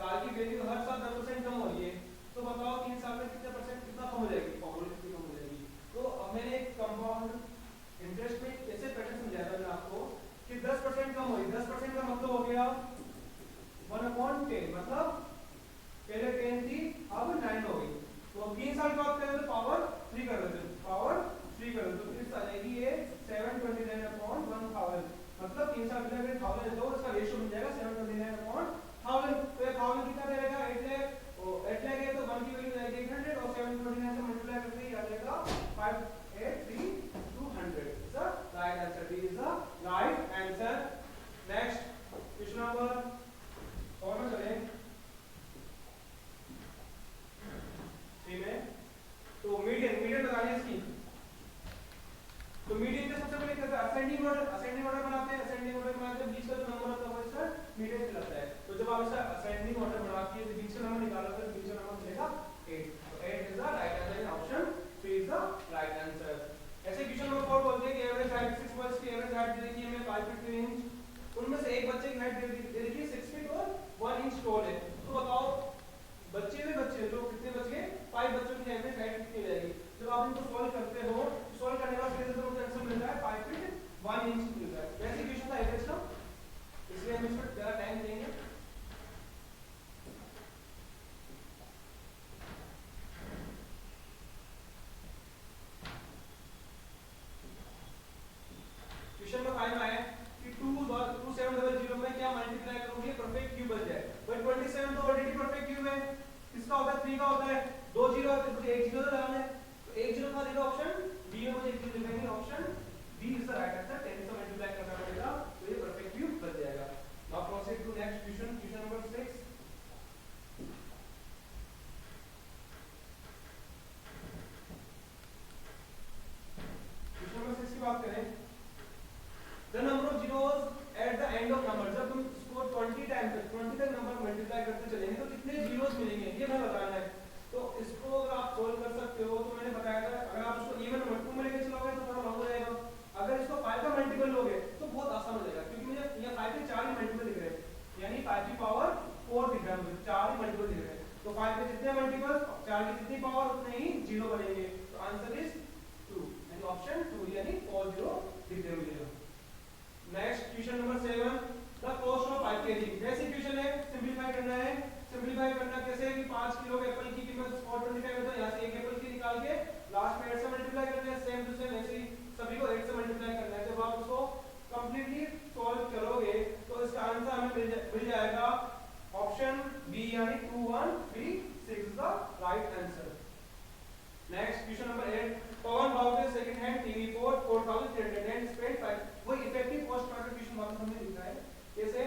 कार की वैल्यू हर साल 10% कम हो रही है, तो बताओ 3 साल में कितना कम हो जाएगी, फॉर्मूला कितनी कम हो जाएगी। तो अब मैंने एक कंपाउंड इंटरेस्ट में ऐसे पैटर्न समझाया था मैं आपको कि 10% कम हो रही, 10% का मतलब हो गया 1/10, मतलब पहले 10 थी अब 9 हो गई। तो 3 साल के बाद करें तो पावर 3 कर देते हैं, पावर 3 कर देते, तो फिर आ जाएगी ये 729/1000, मतलब 3 साल पहले अगर 1000 है तो इसका रेशियो बन जाएगा 729/1000। तो 1000 कितना दे रहेगा, 8 लाख, और 8 लाख है तो 1 की वैल्यू आएगी 800 और 729 से मल्टीप्लाई करके ये आ जाएगा 583,200। Is the right answer, D is the right answer. Next question number और में चलें 3 में। तो मीडियन लगानी है इसकी। तो मीडियन के सबसे पहले क्या करते हैं, असेंडिंग ऑर्डर बनाते हैं। असेंडिंग ऑर्डर बनाते हैं, बीच का जो नंबर होता है वो इसका मीडियन कहलाता है। तो जब आप इसका असेंडिंग ऑर्डर बना के बीच का नंबर निकालो तो बीच का नंबर मिलेगा 8। तो 8 is the right answer, option 3 is the right answer. ऐसे क्वेश्चन नंबर 4 बोलते हैं कि एवरेज हाइट 6 बॉयज की एवरेज हाइट दे रखी है हमें 5 फीट 3 इंच, उनमें से एक बच्चे की हाइट दे रखी है 6 फीट और 1 इंच टॉल है। तो बताओ बच्चे तो कितने बच गए, 5 बच्चों की एवरेज हाइट कितनी हो जाएगी। जब आप इनको सॉल्व करते हो, सॉल्व करने के बाद फिर मुझे आंसर मिलता है 5 फीट 1 इंच मिलता है। वैसे क्वेश्चन था एवरेज का, इसलिए हम इस पर ज्यादा टाइम देंगे। क्वेश्चन में 5 में आया कि 2700 में क्या मल्टीप्लाई करोगे परफेक्ट क्यूब बन जाए। बट 27 तो ऑलरेडी परफेक्ट क्यूब है, किसका होता है 3 का होता है, 2 जीरो है तो मुझे 1 जीरो लगाना है। तो 1 जीरो का देगा ऑप्शन बी में, मुझे 1 जीरो लिखेंगे, option D is the right answer. 10 से मल्टीप्लाई करना पड़ेगा तो ये परफेक्ट क्यूब बन जाएगा। Now proceed to next question, question number 6। Question number 6 की बात करें, the number of zeros at the end of number, जब तुम इसको 20 तक नंबर मल्टीप्लाई करते चलेंगे तो कितने जीरोस मिलेंगे ये हमें बताना है। तो इसको अगर आप सोल्व कर सकते हो लास्ट में 8 से मल्टीप्लाई करना है, सेम टू सेम ऐसे ही सभी को 8 से मल्टीप्लाई करना है। जब आप उसको कंप्लीटली सॉल्व करोगे तो इसका आंसर हमें मिल जाएगा ऑप्शन बी यानी 2136 the right answer. Next question number 8, पवन बाबू के second hand TV for 4300 and spend 5। वही इफेक्टिव कॉस्ट का क्वेश्चन वापस हमने लिखा है जैसे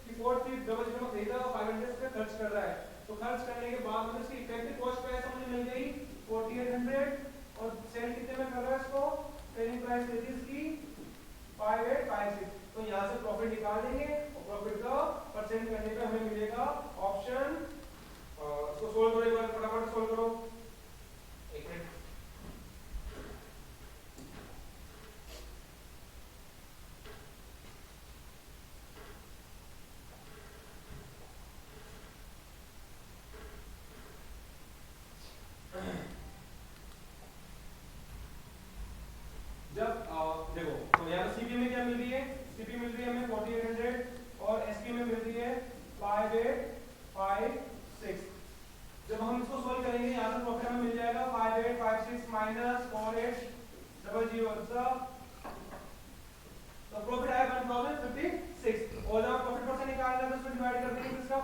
कि 4300 में खरीदा और 500 पे खर्च कर रहा है, तो खर्च करने के बाद हमें इसकी इफेक्टिव कॉस्ट प्राइस मुझे मिल गई 4800 और सेल कितने में कर रहा है इसको, सेलिंग प्राइस है इसकी 5856। तो यहां से प्रॉफिट निकाल देंगे और प्रॉफिट का परसेंट करने पे हमें मिलेगा ऑप्शन, इसको सोल्व करो एक बार, फटाफट सोल्व करो, एक मिनट। जब देखो तो यहाँ सीपी में क्या मिल रही है, सीपी मिल रही है हमें 4800 और एसपी में मिल रही है 5856। जब हम इसको सोल्व करेंगे यहाँ से प्रॉफिट हमें मिल जाएगा 5856 माइनस 4800, तो प्रॉफिट आया 1056 और जब प्रॉफिट परसेंट निकालना है तो इसको डिवाइड कर देंगे किसका,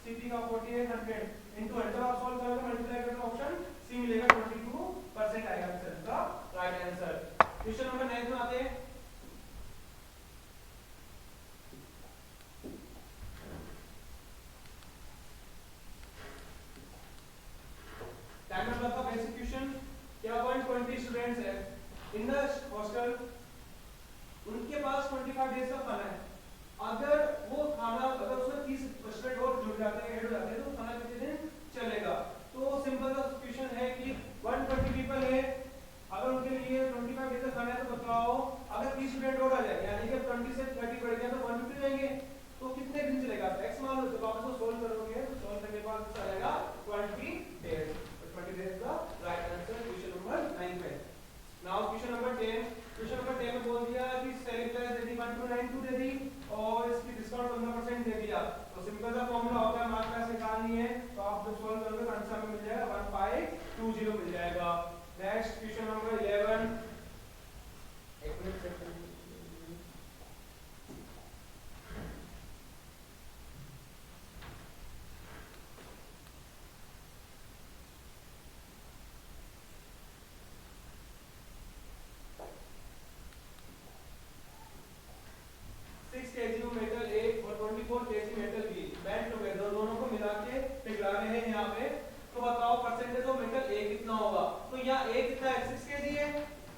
सीपी का 4800 इनटू 100। आप सॉल्व करोगे मल्टीप्लाई करोगे ऑप्शन सी मिलेगा 22% आएगा आंसर का राइट आंसर। क्वेश्चन नंबर 9 में आते हैं। टाइमर ब्लॉक का बेसिक क्वेश्चन, क्या 120 स्टूडेंट्स है इन द हॉस्टल, उनके पास 25 डेज का खाना है। अगर वो खाना अगर उसमें 30 स्टूडेंट और जुड़ जाते हैं, ऐड हो जाते हैं, तो खाना कितने दिन चलेगा। तो सिंपल सा क्वेश्चन है कि 120 पीपल है, अगर उनके लिए 25 डेज का खाना है, तो बताओ अगर 30 स्टूडेंट और आ जाए यानी कि 20 से 30 बढ़ गया तो 150 जाएंगे, तो कितने दिन चलेगा। एक्स मान लो, जब आप इसको सोल्व करोगे तो सोल्व करने के बाद आ जाएगा 20 डेज। 20 डेज का राइट आंसर क्वेश्चन नंबर 9 में। Now question number 10, question number 10 में बोल दिया कि सेलिंग प्राइस दे दी 1292 दे दी और इसकी डिस्काउंट 15% दे दिया। तो सिंपल सा फॉर्मूला होता है मार्क प्राइस निकालनी है, तो आप जब सोल्व करोगे तो आंसर में मिल जाएगा 1520 मिल जाएगा। नेक्स्ट क्वेश्चन नंबर 11, एक मिनट चेक करें। kg मेटल A और 24 kg metal B band together, दोनों को मिला के पिघला रहे हैं यहाँ पे। तो बताओ परसेंटेज ऑफ मेटल A कितना होगा। तो यहाँ A कितना है 6 kg है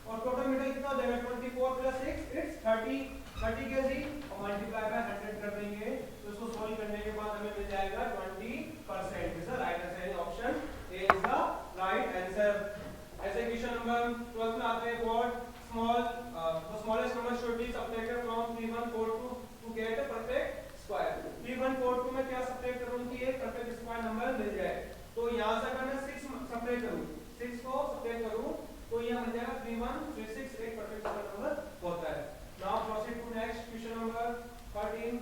और टोटल मेटल कितना हो जाएगा 24 + 6 इट्स 30 kg और मल्टीप्लाई बाय 100 कर देंगे, तो इसको सोल्व करने के बाद हमें मिल जाएगा 20% is the right answer. Option A is the right answer. ऐसे क्वेश्चन नंबर 12 में आते हैं what small the smallest number should be subtracted from 3142 to get a perfect square। 3142 में क्या सब्ट्रैक्ट करूं कि एक परफेक्ट स्क्वायर नंबर मिल जाए। तो यहां से अगर मैं 6 सब्ट्रैक्ट करूं, 6 को सब्ट्रैक्ट करूं तो यह मिल जाएगा 3136 एक परफेक्ट स्क्वायर नंबर होता है। Now proceed to next question number 13।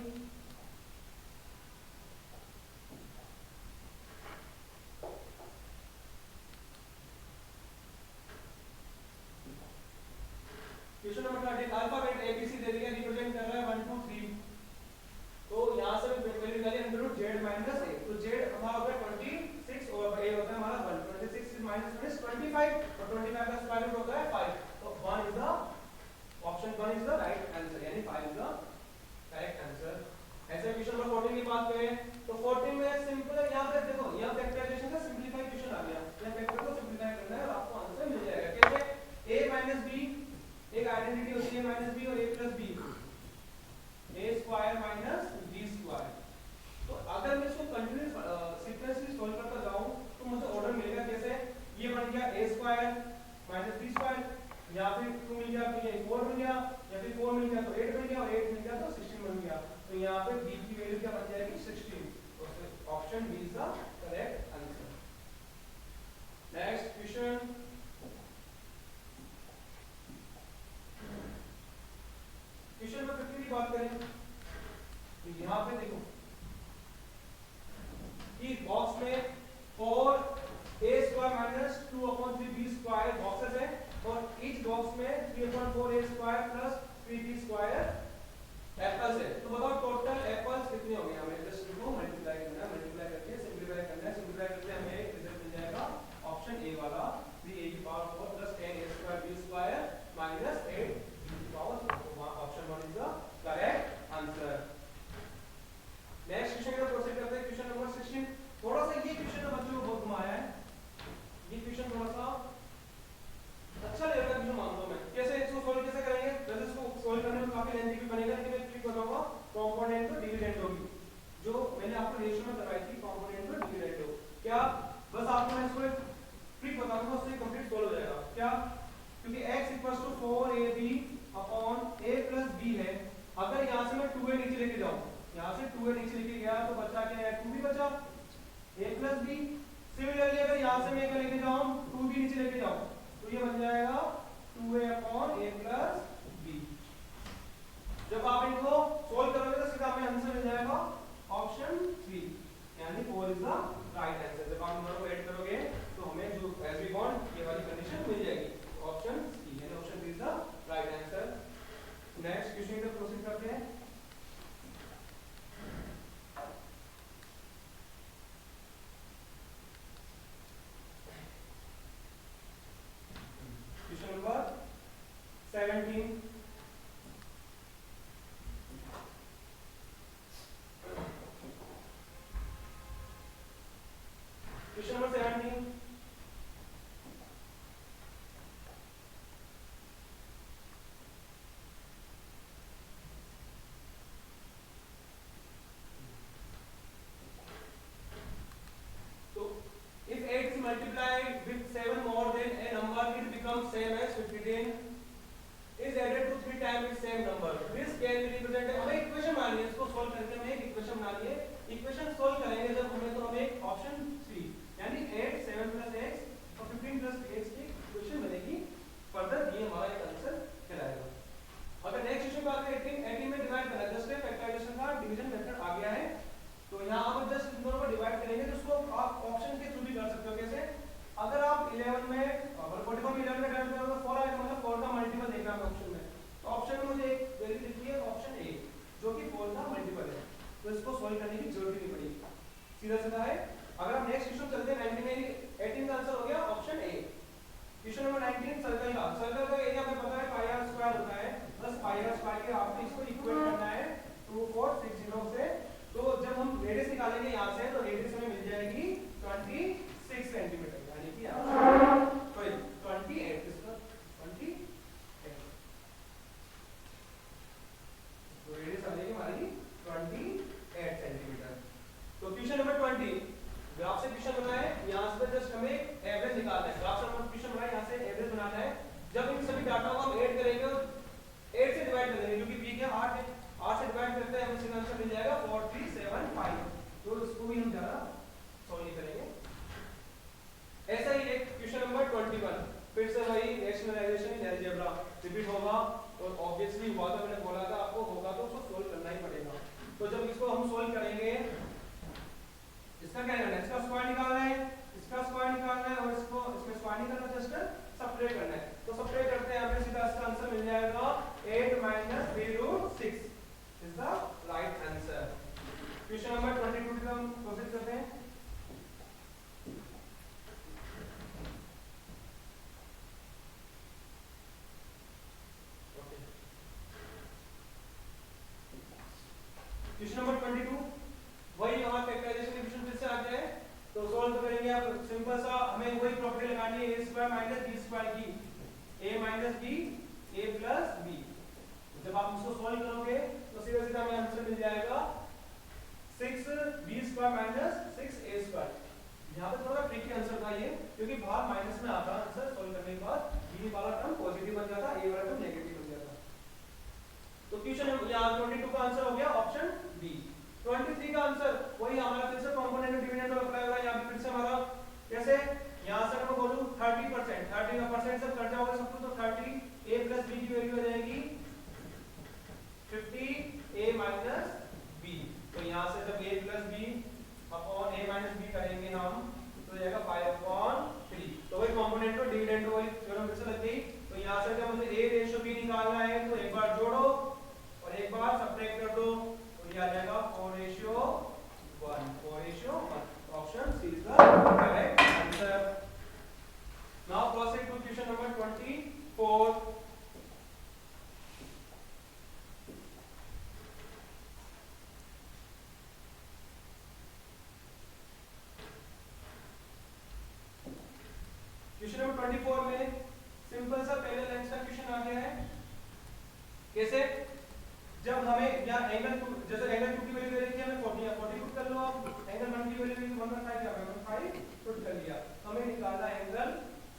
Question number 13, alphabet ABC दे दिया, रिप्रेजेंट कर रहा है 1 2 3। तो यहां से वैल्यू निकालिए √z - a। तो z हमारा होगा 26 और a होता है हमारा 1। 26 - 1 is 25 और 25 का स्क्वायर रूट होता है 5। तो 1 is the option 1 is the right answer यानी 5 इज द करेक्ट आंसर। ऐसे क्वेश्चन नंबर 14 की बात करें तो 14 में सिंपल है, यहां पे देखो यहां फैक्टराइजेशन का सिंपलीफाई क्वेश्चन आ गया। यहां फैक्टर को सिंपलीफाई करना है और आपको आंसर मिल जाएगा। कैसे a - b एक आइडेंटिटी होती है -b और a + b, a² - b²। तो अगर मैं इसको कंटीन्यूअस सीक्वेंसली सॉल्व करता जाऊं तो मुझे ऑर्डर मिलेगा कैसे, ये बन गया a² - b², या फिर 2 मिल गया तो ये 4 मिल गया, या फिर 4 मिल गया तो 8 मिल गया और 8 मिल गया तो 16 बन गया। तो यहाँ पे b की वैल्यू क्या बन जाएगी 16। तो option B is the correct answer. Next question question number 15 की बात करें तो यहाँ पे देखो कि बॉक्स में 4a² - 2/3b² बॉक्स बॉक्स में 3/4 a square plus 3b square apples है। तो बताओ टोटल एप्पल्स कितने हो गए? हमें जस्ट इनको मल्टीप्लाई करना है, मल्टीप्लाई करके सिंपलीफाई करना है, सिंपलीफाई करके हमें रिजल्ट मिल जाएगा ऑप्शन ए वाला 3a की power 4 plus 10a square b square minus 8 b की power 4। Option 1 is the correct answer. Next question की तरफ प्रोसीड करते हैं। Question number 16। थोड़ा सा ये क्वेश्चन बच्चों को बहुत घुमाया है, ये क्वेश्चन थोड़ा सा अच्छा लगेगा क्वेश्चन मानता हूं मैं। कैसे इसको सोल्व कैसे करेंगे? वैसे इसको सोल्व करने में काफी लेंथी भी बनेगा, लेकिन मैं ट्रिक बताऊंगा। कंपोनेंट तो डिविडेंड होगी, जो मैंने आपको रेशियो में करवाई थी, कंपोनेंट तो डिविडेंड हो। क्या बस आपको मैं इसको एक ट्रिक बताऊंगा, उससे कंप्लीट सोल्व हो जाएगा। क्या? क्योंकि x 4ab upon a plus b है। अगर यहां से मैं 2a नीचे लेके जाऊं, यहां से 2a नीचे लेके गया तो बचा क्या है? 2b बचा, a प्लस b। सिमिलरली अगर यहां से मैं क्या लेके जाऊं? 2b नीचे लेके जाऊं तो ये बन जाएगा 2a upon a plus b। जब आप इनको सोल्व करोगे तो सीधा हमें आंसर मिल जाएगा ऑप्शन 3, यानी 4 इज द राइट आंसर। जब आप नंबर को ऐड करोगे तो हमें जो एज वी वांट ये वाली कंडीशन मिल जाएगी, ऑप्शन सी, यानी option 3 is the right answer. Next question की तरफ प्रोसीड करते हैं। Question number 17। Question number 17। तो if 8 is multiplied with 7 more than a number, it becomes same as 15 is added to 3 times its same number. This can be represented। हमें इक्वेशन बनानी है, इसको सोल्व करके हमें एक इक्वेशन बनानी है। इक्वेशन सोल्व करेंगे जब हमें, तो हमें एक ऑप्शन 3 यानी 8 7 प्लस x और 15 प्लस x की इक्वेशन बनेगी। फर्दर ये हमारा एक आंसर कहलाएगा। अगर नेक्स्ट क्वेश्चन बात करें 18 में डिवाइड करना है, जस्ट फैक्टराइजेशन का डिवीजन मेथड आ गया है। तो यहां आप जस्ट इन दोनों को डिवाइड करेंगे, तो उसको आप ऑप्शन के थ्रू भी कर सकते हो। कैसे? अगर आप 11 में अगर 44 में 11 का डिवाइड करोगे तो 4 आएगा, मतलब 4 का मल्टीपल देखना है ऑप्शन में। तो ऑप्शन में मुझे एक वैल्यू दिखती है ऑप्शन ए, जो कि 4 का मल्टीपल है। तो इसको सॉल्व करने की जरूरत ही नहीं पड़ेगी, सीधा सीधा है। अगर हम नेक्स्ट क्वेश्चन चलते हैं 19 में, 18 का आंसर हो गया option A. Question number 19 circle का। सर्कल का एरिया हमें पता है पाई आर स्क्वायर होता है, बस पाई आर स्क्वायर के आपको इसको इक्वेट करना है 2460 से। तो जब हम रेडियस निकालेंगे यहां से, तो रेडियस हमें मिल जाएगी 26 सेंटीमीटर, यानी कि सॉरी 28, इसका 28। तो रेडियस आ जाएगी हमारी 28 सेंटीमीटर। तो क्वेश्चन नंबर 20, ग्राफ से क्वेश्चन बना है, यहां से जस्ट हमें एवरेज निकालना है। ग्राफ से हमें क्वेश्चन बना है, यहां से एवरेज बनाना है। जब इन सभी डाटा को हम ऐड करेंगे, 8 से डिवाइड कर देंगे, क्योंकि b क्या 8 है, 8 से डिवाइड करते हैं हमें सीधा आंसर मिल जाएगा 4375। तो इसको भी हम ज्यादा सॉल्व नहीं करेंगे। ऐसा ही एक क्वेश्चन नंबर 21, फिर से वही रैशनलाइजेशन इन अलजेब्रा रिपीट होगा, और ऑब्वियसली हुआ था, मैंने बोला था आपको होगा तो उसको सोल्व करना ही पड़ेगा। तो जब इसको हम सोल्व करेंगे, इसका क्या करना है? इसका स्क्वायर निकालना है, इसका स्क्वायर निकालना है, और इसको इसमें स्क्वायर नहीं करना, जस्ट सब्ट्रैक्ट करना है। तो सब्ट्रैक्ट करते हैं, हमें सीधा इसका आंसर मिल जाएगा 8 minus 3√6 is the right answer. Question number 22 की हम प्रोसीड करते हैं। क्वेश्चन नंबर 22, वही हमारा फैक्टराइजेशन क्वेश्चन फिर से आ गया है। तो सॉल्व करेंगे आप, सिंपल सा हमें वही प्रॉपर्टी लगानी है a square minus b square की, a minus b a plus b। जब आप इसको सॉल्व करोगे तो सीधा सीधा हमें आंसर मिल जाएगा 6b square minus 6a square. यहाँ पे थोड़ा ट्रिकी आंसर था ये, क्योंकि बाहर माइनस में आता आंसर सॉल्व करने के बाद b वाला टर्म पॉजिटिव बन जाता, a वाला टर्म नेगेटिव बन जाता। तो क्वेश्चन यहाँ 22 का आंसर हो गया ऑप्शन बी। 23 का आंसर वही हमारा फिर से कंपोनेंट डिविडेंड वाला अप्लाई होगा। यहाँ पे फिर से हमारा कैसे, यहाँ से मैं बोलूं 30%, 30 का परसेंट सब कट जाओगे सब कुछ, तो 30 a प्लस b की वैल्यू हो जाएगी 50 a माइनस b। तो यहाँ से जब a plus b upon a minus b करेंगे हम, तो जाएगा 5/3। तो वही कंपोनेंट को डिविडेंड वही थ्योरम फिर से लग गई। तो यहाँ से 4 क्वेश्चन नंबर 24 में सिंपल सा पहले लेंस का क्वेश्चन आ गया है। कैसे? जब हमें या एंगल जैसे एंगल 2 की वैल्यू दे रखी है हमें 40 या 40 पुट कर लो आप, एंगल 1 की वैल्यू 1.5 क्या होगा 1.5 पुट कर लिया, हमें निकालना है एंगल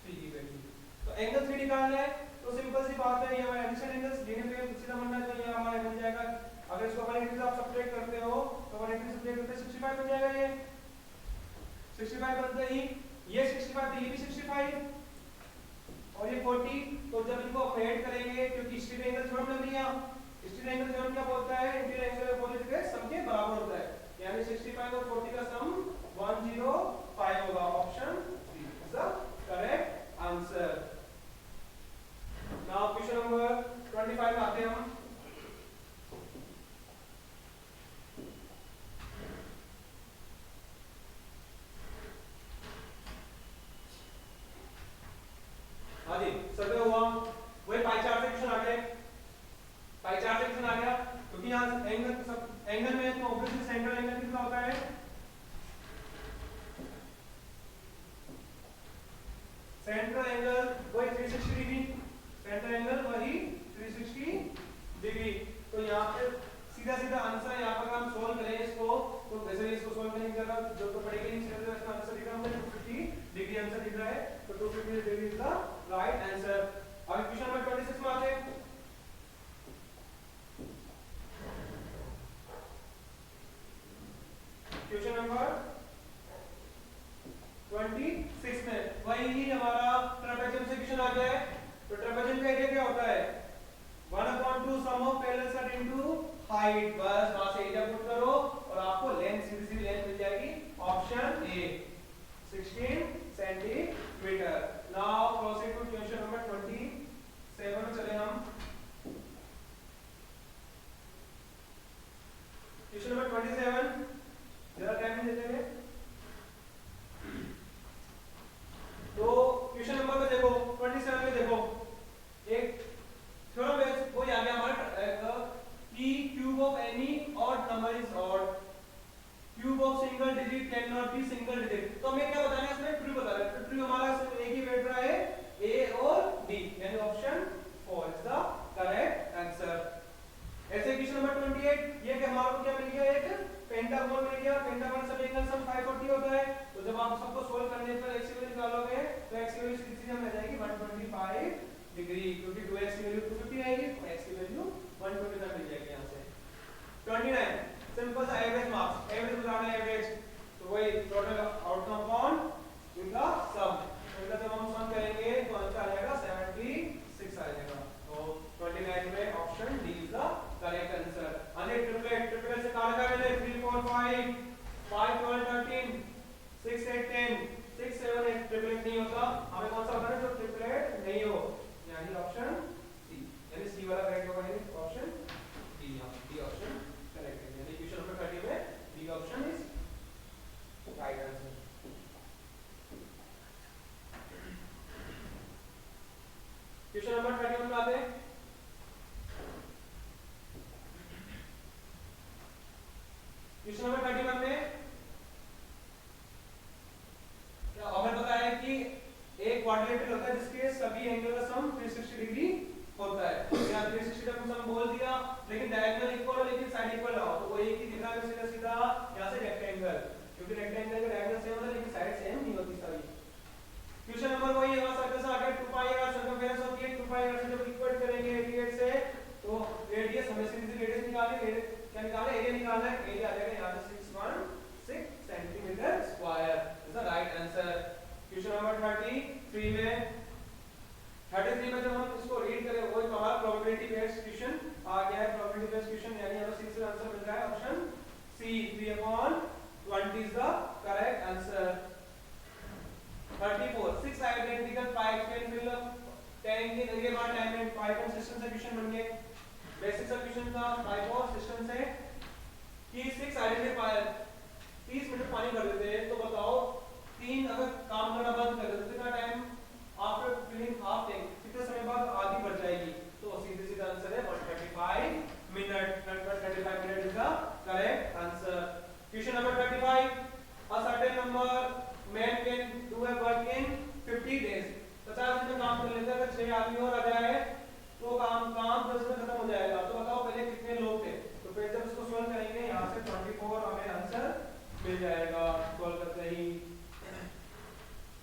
3 की वैल्यू। तो एंगल 3 निकालना है तो सिंपल सी बात है, ये हमारा एडिशन एंगल्स लेने पे सीधा बनना है, तो ये हमारा बन जाएगा, अगर इसको 180 से आप सब्ट्रैक्ट करते हो तो 180 से सब्ट्रैक्ट करते 65 बन जाएगा। ये 65 बनते ही ये 65 तो ये भी 65 और ये 40, तो जब इनको ऐड करेंगे क्योंकि स्ट्रेट एंगल थ्योरम लग रही है, स्ट्रेट एंगल थ्योरम क्या बोलता है, इंटीरियर एंगल अपोजिट के सम के बराबर होता है, यानी 65 और 40 का सम 105 होगा। Option 3 is the correct answer. Now question number 25 में आते हैं हम। हाँ जी, सर्वे हुआ, वही पाई चार्ट से क्वेश्चन आ गए, पाई चार्ट से क्वेश्चन आ गया क्योंकि यहाँ एंगल में तो ऑब्वियसली सेंट्रल एंगल कितना होता है, सेंट्रल एंगल वही 360 डिग्री, सेंट्रल एंगल वही 360 डिग्री। तो यहाँ पे सीधा सीधा आंसर यहाँ पर हम सोल्व करें इसको, तो वैसे इसको सोल्व करने की जरूरत जो तो पड़ेगी नहीं, सीधा सीधा इसका आंसर लिख रहा हूँ 250 डिग्री आंसर दिख रहा है, तो 250 degree is the right answer. अब क्वेश्चन नंबर 26 में आते हैं। क्वेश्चन नंबर 26 में वही हमारा ट्रापेजियम से क्वेश्चन आ गया है। तो ट्रापेजियम का एरिया क्या होता है 1/2 sum of parallel side into height, बस वहां से एरिया पुट करो और आपको लेंथ सीधी सीधी लेंथ मिल जाएगी। Option A 16 centimetre. Now proceed to question number 27 में चले हम। क्वेश्चन नंबर 27 जरा टाइम देते हैं। तो क्वेश्चन नंबर में देखो 27 में देखो एक थ्योरम है, वो आ गया हमारा कि cube of any odd number is odd, cube of single digit can not B single digit. तो हमें क्या बताना है इसमें, ट्रू बताना है। तो ट्रू हमारा सिर्फ एक ही बैठ रहा है ए और डी, यानी option 4 is the correct answer. ऐसे क्वेश्चन नंबर 28 ये कि हमारे को क्या मिल गया, एक पेंटागन मिल गया। पेंटागन सब एंगल सम 540 होता है, तो जब आप सबको सोल्व करने पर x की वैल्यू निकालोगे तो x की वैल्यू सीधी सीधी आ जाएगी 125 डिग्री, क्योंकि 2x की वैल्यू 250 आएगी तो x की वैल्यू 120 तक मिल जाएगी यहां से। 29 सिंपल सा एवरेज मार्क्स, एवरेज बताना है एवरेज, तो वही टोटल आउटकम अपॉन इनका सम, तो इनका जब हम सम करेंगे तो आंसर आ जाएगा 76 आ जाएगा। तो 29 में option D is the correct answer. अने ट्रिपलेट, ट्रिपलेट से कहा गया मैंने 3 4 5 5 12 13 6 8 10 6 7 8 ट्रिपलेट नहीं होता, हमें कौन सा बताना है जो ट्रिपलेट नहीं हो, यानी ऑप्शन सी, यानी सी वाला करेक्ट होगा, यानी option D, D option correct है, यानी क्वेश्चन नंबर 30 में D option is right answer. Question number 31 में आते हैं। क्वेश्चन नंबर 31 में क्या हमें पता है कि एक क्वाड्रिलेटरल होता है जिसके सभी एंगल का सम 360 डिग्री होता है। यहाँ 360 का सम बोल दिया, लेकिन डायगोनल इक्वल हो लेकिन साइड इक्वल ना हो, तो वो एक ही दिखा है सीधा सीधा यहाँ से रेक्टेंगल, क्योंकि रेक्टेंगल का डायगोनल सेम होता है लेकिन साइड सेम नहीं होती सारी। क्वेश्चन नंबर वही है, सर्कल से आगे 2 पाई r सर्कमफेरेंस होती है, 2 पाई r से जब इक्वल करेंगे रेडियस से तो रेडियस हमें सीधी रेडियस निकालनी है, क्या निकालना है, एरिया निकालना है, एरिया आ जाएगा यहाँ से 616 centimetre square is the right answer. Question number 33 में 33 में जब हम इसको रीड करें वो हमारा प्रोबेबिलिटी बेस्ड क्वेश्चन आ गया है, प्रोबेबिलिटी बेस्ड क्वेश्चन, यानी हमें 6 से आंसर मिल रहा है option C 3/20 is the correct answer. 34 6 identical pipe can fill up tank in area by time and pipe and system से क्वेश्चन बन गए। बेसिक सा क्वेश्चन था पाइप और सिस्टम से कि 6 आइडेंटिकल 30 मिनट पानी भर देते हैं, तो बताओ 3 अगर काम करना बंद कर देते तो कितना time after filling half tank कितने समय बाद आ जाए तो काम काम 10 में खत्म हो जाएगा। तो बताओ पहले कितने लोग थे, तो फिर जब इसको सॉल्व करेंगे यहाँ से 24 हमें आंसर मिल जाएगा सॉल्व करते ही।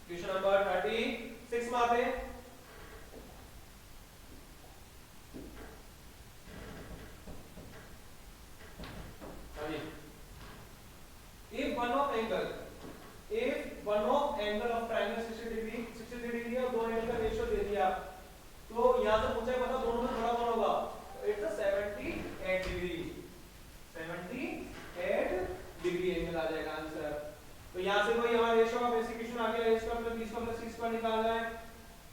क्वेश्चन नंबर 36 में आते हैं। If one of angle of triangle 60 degree और दो एंगल का रेशियो दे दिया, तो यहाँ से पूछा है बता दोनों में बड़ा कौन होगा, इट्स 78 डिग्री, 78 डिग्री एंगल आ जाएगा आंसर। तो यहाँ से कोई हमारा रेशियो का बेसिक क्वेश्चन आ गया, a square plus b square plus c square निकालना है।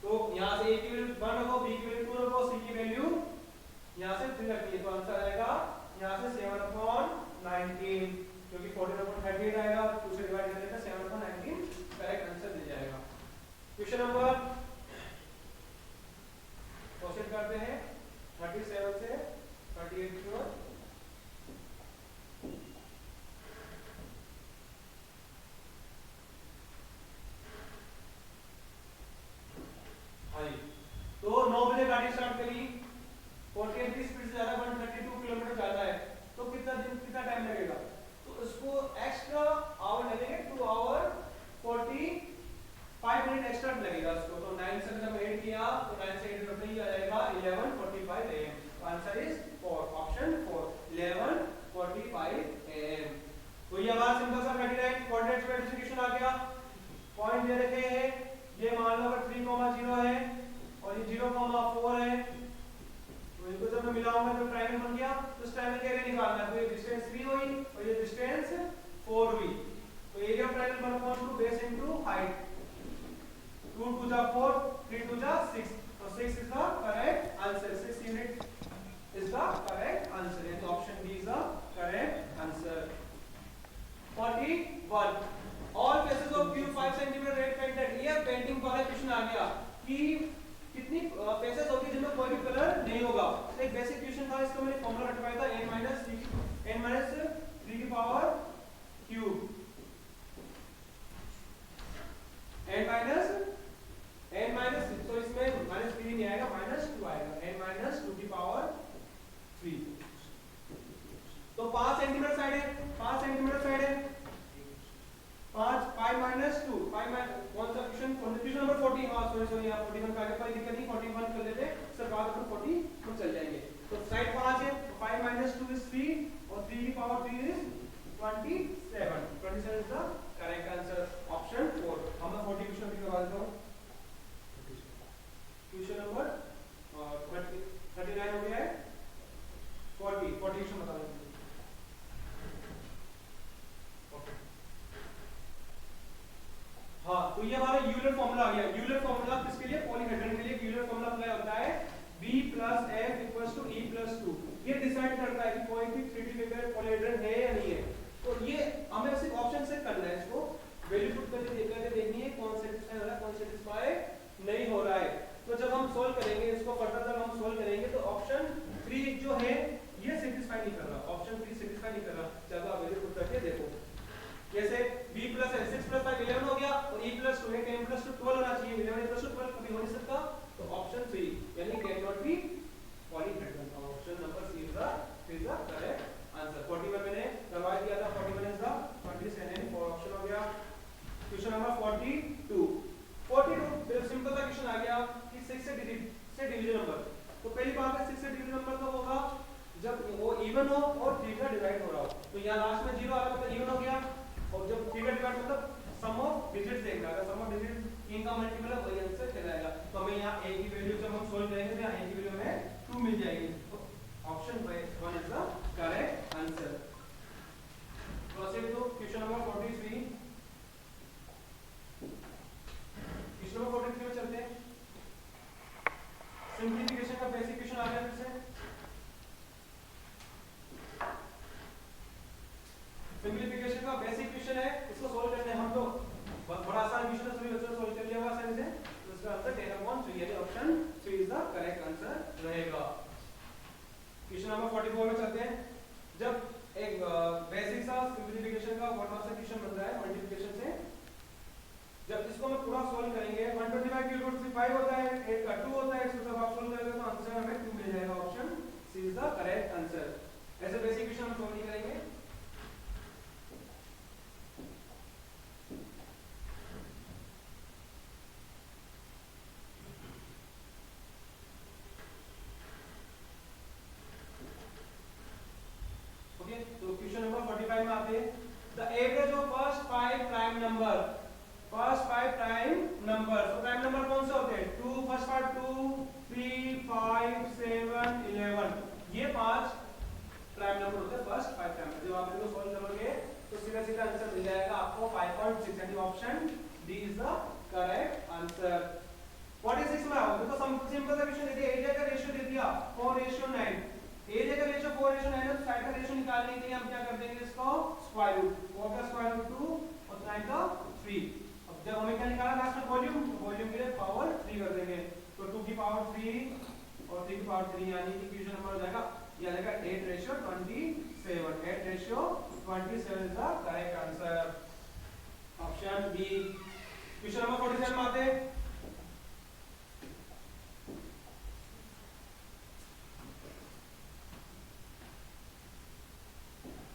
तो यहाँ से a की वैल्यू 1 रखो, b की वैल्यू 2 रखो, c की वैल्यू यहाँ से 3 रखनी है, तो आंसर आएगा यहाँ से 7/19, क्योंकि 14/38 आएगा, 2 से डिवाइड करने पे 7/19 करेक्ट आंसर मिल जाएगा। क्वेश्चन नंबर प्रोसीड करते हैं 37 से 38 की ओर। तो 9 बजे गाड़ी स्टार्ट करी, 48 की स्पीड से ज्यादा 132 किलोमीटर जाता है, तो कितना टाइम लगेगा, तो इसको एक्स्ट्रा आवर लगेंगे 2 आवर 45 मिनट एक्स्ट्रा लगेगा इसको। तो 9 से जब ऐड किया तो 9 से 8 करते ही आ जाएगा 11:45 am। तो आंसर इज 4, ऑप्शन 4, 11:45 am। तो ये हमारा सिंपल सा 39 कोऑर्डिनेट स्पेसिफिकेशन आ गया। पॉइंट दे रखे हैं, ये मान लो अगर 3,0 है और ये 0,4 है, तो इनको जब मैं मिलाऊंगा तो ट्रायंगल बन गया। तो इस ट्रायंगल का एरिया निकालना है, तो ये डिस्टेंस 3 हुई और ये डिस्टेंस 4 हुई। तो area of triangle 1/2 base into height, 2 2 जा 4, 3 2 जा 6, तो 6 is the correct answer, 6 unit is the correct answer, तो option B is the correct answer. 41 all faces of cube 5 centimetre red painted, ये पेंटिंग वाला क्वेश्चन आ गया कि कितनी फेसेस होगी जिनमें कोई भी कलर नहीं होगा। तो एक बेसिक क्वेश्चन था, इसका मैंने फॉर्मूला रटवाया था n-3 की पावर क्यूब, n- तो इसमें -3 नहीं आएगा, -2 आएगा, n-2 की पावर 3। तो 5 सेंटीमीटर साइड है, 5 सेंटीमीटर साइड है, 5 -2 कौन सा क्वेश्चन, क्वेश्चन नंबर 40, हां सॉरी यहां 41 का आगे, कोई दिक्कत नहीं, 41 कर लेते सर, बाद में 40 हम चल जाएंगे। तो साइड 5 है, तो 5 - 2 इज 3 और 3 की power 3 is 27, 27 is the correct answer, option 4। हम 40 क्वेश्चन भी करवा देता हूं। क्वेश्चन नंबर 39 हो गया है, 40 क्वेश्चन बता दें। हाँ, तो ये हमारा यूलर फॉर्मूला आ गया। यूलर फॉर्मूला किसके लिए, पॉलीहेड्रन के लिए यूलर फॉर्मूला अप्लाई होता है b + f = e + 2। ये डिसाइड करता है कि कोई भी 3D फिगर पॉलीहेड्रन है या नहीं है। तो ये हमें सिर्फ ऑप्शन से करना है, इसको वैल्यू पुट करके देखनी है कौन सेटिस्फाई हो रहा है, कौन सेटिस्फाई नहीं हो रहा है। तो जब हम सोल्व करेंगे इसको, फर्दर जब हम सोल्व करेंगे तो ऑप्शन 3 जो है ये सेटिस्फाई नहीं कर रहा, ऑप्शन 3 सेटिस्फाई नहीं कर रहा। चलो आप वैल्यू पुट करके देखो, जैसे b + 6 + 5 11 हो गया और e + 2 है, 10 + 2 12 होना चाहिए, 11 + 2 12 कभी हो नहीं सकता। तो ऑप्शन 3 यानी can not be polyhedron, option number C is the correct answer. 41 मैंने करवा दिया था, 41 इज द 27 4 ऑप्शन हो गया। क्वेश्चन नंबर 42 फिर सिंपल सा क्वेश्चन आ गया कि 6 से डिवीजन नंबर। तो पहली बात है 6 से डिवीजन नंबर कब होगा, जब वो इवन हो और 3 का डिवाइड हो रहा हो। तो यहां लास्ट में 0 आ रहा मतलब इवन हो गया, और जब 3 का डिवाइड मतलब सम ऑफ डिजिट्स देखना है, सम ऑफ डिजिट 3 का मल्टीपल है वही आंसर कहलाएगा। तो हमें यहां a की वैल्यू जब हम सॉल्व करेंगे तो यहां a की वैल्यू हमें 2 मिल जाएगी। तो option 1 is the correct answer. Proceed to question number 43। Question number 43 में चलते हैं। सिंपलीफिकेशन का बेसिक क्वेश्चन आ गया फिर से। सिंपलीफिकेशन का बेसिक क्वेश्चन है, इसको सोल्व करने हम तो बड़ा आसान क्वेश्चन है, सभी बच्चों ने सोल्व कर लिया होगा आसानी से। तो इसका आंसर 10/3 यानी option 3 is the correct answer रहेगा। क्वेश्चन नंबर 44 में चलते हैं। जब एक बेसिक सा सिंपलीफिकेशन का व्हाट सा क्वेश्चन बन रहा है मल्टीप्लिकेशन से, जब इसको हम पूरा सोल्व करेंगे 125 की रूट 5 होता है, 8 का 2 होता है, इसको जब आप 5.6 यानी option D is the correct answer 46 में आओ देखो सिंपल सा क्वेश्चन दे दिया एरिया का रेशियो दे दिया 4:9 एरिया का रेशियो 4:9 है तो साइड का रेशियो निकालने के लिए हम क्या कर देंगे इसको स्क्वायर रूट 4 का स्क्वायर रूट 2 और 9 का 3 अब जब हमें क्या निकालना लास्ट में वॉल्यूम के लिए पावर 3 कर देंगे तो 2 की पावर 3 और 3 की पावर 3 यानी कि इक्वेशन नंबर हो जाएगा ये आ जाएगा 8:27 8:27 is the correct answer option B question number 47 में आते हैं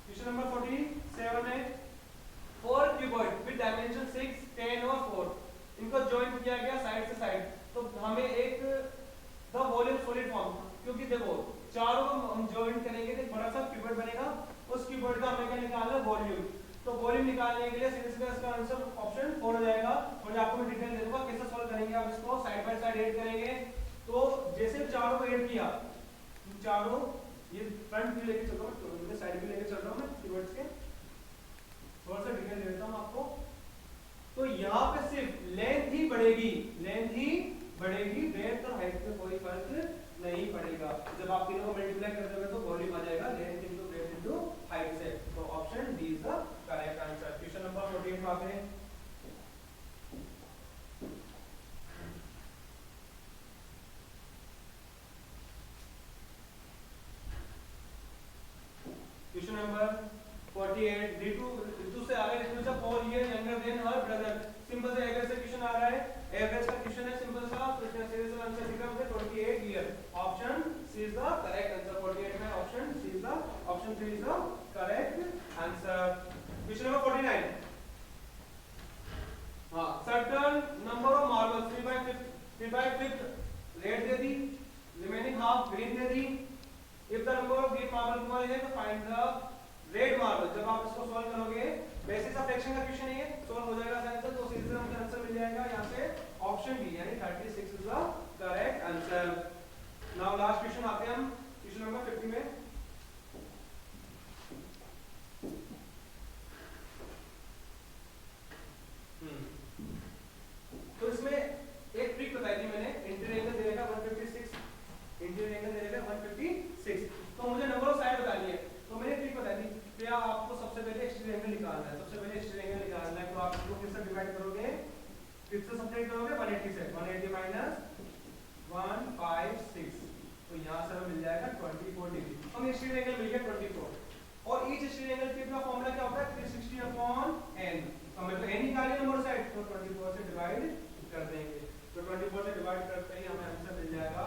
क्वेश्चन नंबर 47 है 4 क्यूबॉइड विद डायमेंशन 6 10 और 4 इनको जॉइन किया गया साइड से साइड तो हमें एक द वॉल्यूम सॉलिड फॉर्म क्योंकि देखो चारों को हम जॉइन करेंगे तो एक बड़ा सा क्यूबॉइड बनेगा उस क्यूबॉइड का हमें क्या निकालना है वॉल्यूम तो वॉल्यूम निकालने के लिए सीधे सीधे इसका आंसर ऑप्शन 4 हो जाएगा और आपको मैं डिटेल दे दूंगा कैसे सॉल्व करेंगे आप इसको साइड बाय साइड ऐड करेंगे तो जैसे चारों को ऐड किया चारों ये फ्रंट भी लेके चल रहा हूं तो साइड भी लेके चल रहा हूं मैं कीवर्ड्स के थोड़ा सा डिटेल दे देता हूं आपको तो यहां पे सिर्फ लेंथ ही बढ़ेगी ब्रेथ और हाइट में कोई फर्क नहीं पड़ेगा जब आप तीनों को मल्टीप्लाई कर दोगे तो वॉल्यूम आ जाएगा length into breadth into height से तो option D is the correct answer question number 48 में आते हैं क्वेश्चन नंबर 48 ऋतु से आगे ऋतु से 4 year younger than her brother simple से एवरेज से क्वेश्चन आ रहा है एवरेज का क्वेश्चन है सिंपल सा तो इसका सीरीज आंसर निकल से 28 year option C is the correct answer 48 में option C is the option 3 is the correct answer question number 49 हां certain number of marbles 3/5 red दे दी रिमेनिंग हाफ ग्रीन दे दी if the number of green marble given है तो find the red marble जब आप इसको सॉल्व करोगे बेसिस ऑफ फ्रैक्शन का क्वेश्चन है सॉल्व हो जाएगा आंसर तो सीधे से हमको आंसर मिल जाएगा यहां से ऑप्शन बी यानी 36 is the correct answer now last question आते हैं हम क्वेश्चन नंबर 50 में तो इसमें एक ट्रिक बताई थी मैंने इंटीरियर एंगल दे रखा 156 इंटीरियर एंगल दे रखा 156 तो मुझे नंबर ऑफ साइड बतानी है तो मैंने ट्रिक बताई थी क्या आपको सबसे पहले एक्सटीरियर एंगल निकालना है सबसे पहले एक्सटीरियर एंगल निकालना है तो आप इसको किससे डिवाइड करोगे किससे सब्ट्रैक्ट करोगे 180 से 180 माइनस 156 तो यहां से हमें मिल जाएगा 24 डिग्री हम एक्सटीरियर एंगल मिल गया 24 और ईच एक्सटीरियर एंगल ट्रिक का फार्मूला क्या होता है 360/n तो हमें तो n निकालना है नंबर साइड तो 24 से डिवाइड कर देंगे तो 24 से डिवाइड करते ही हमें आंसर मिल जाएगा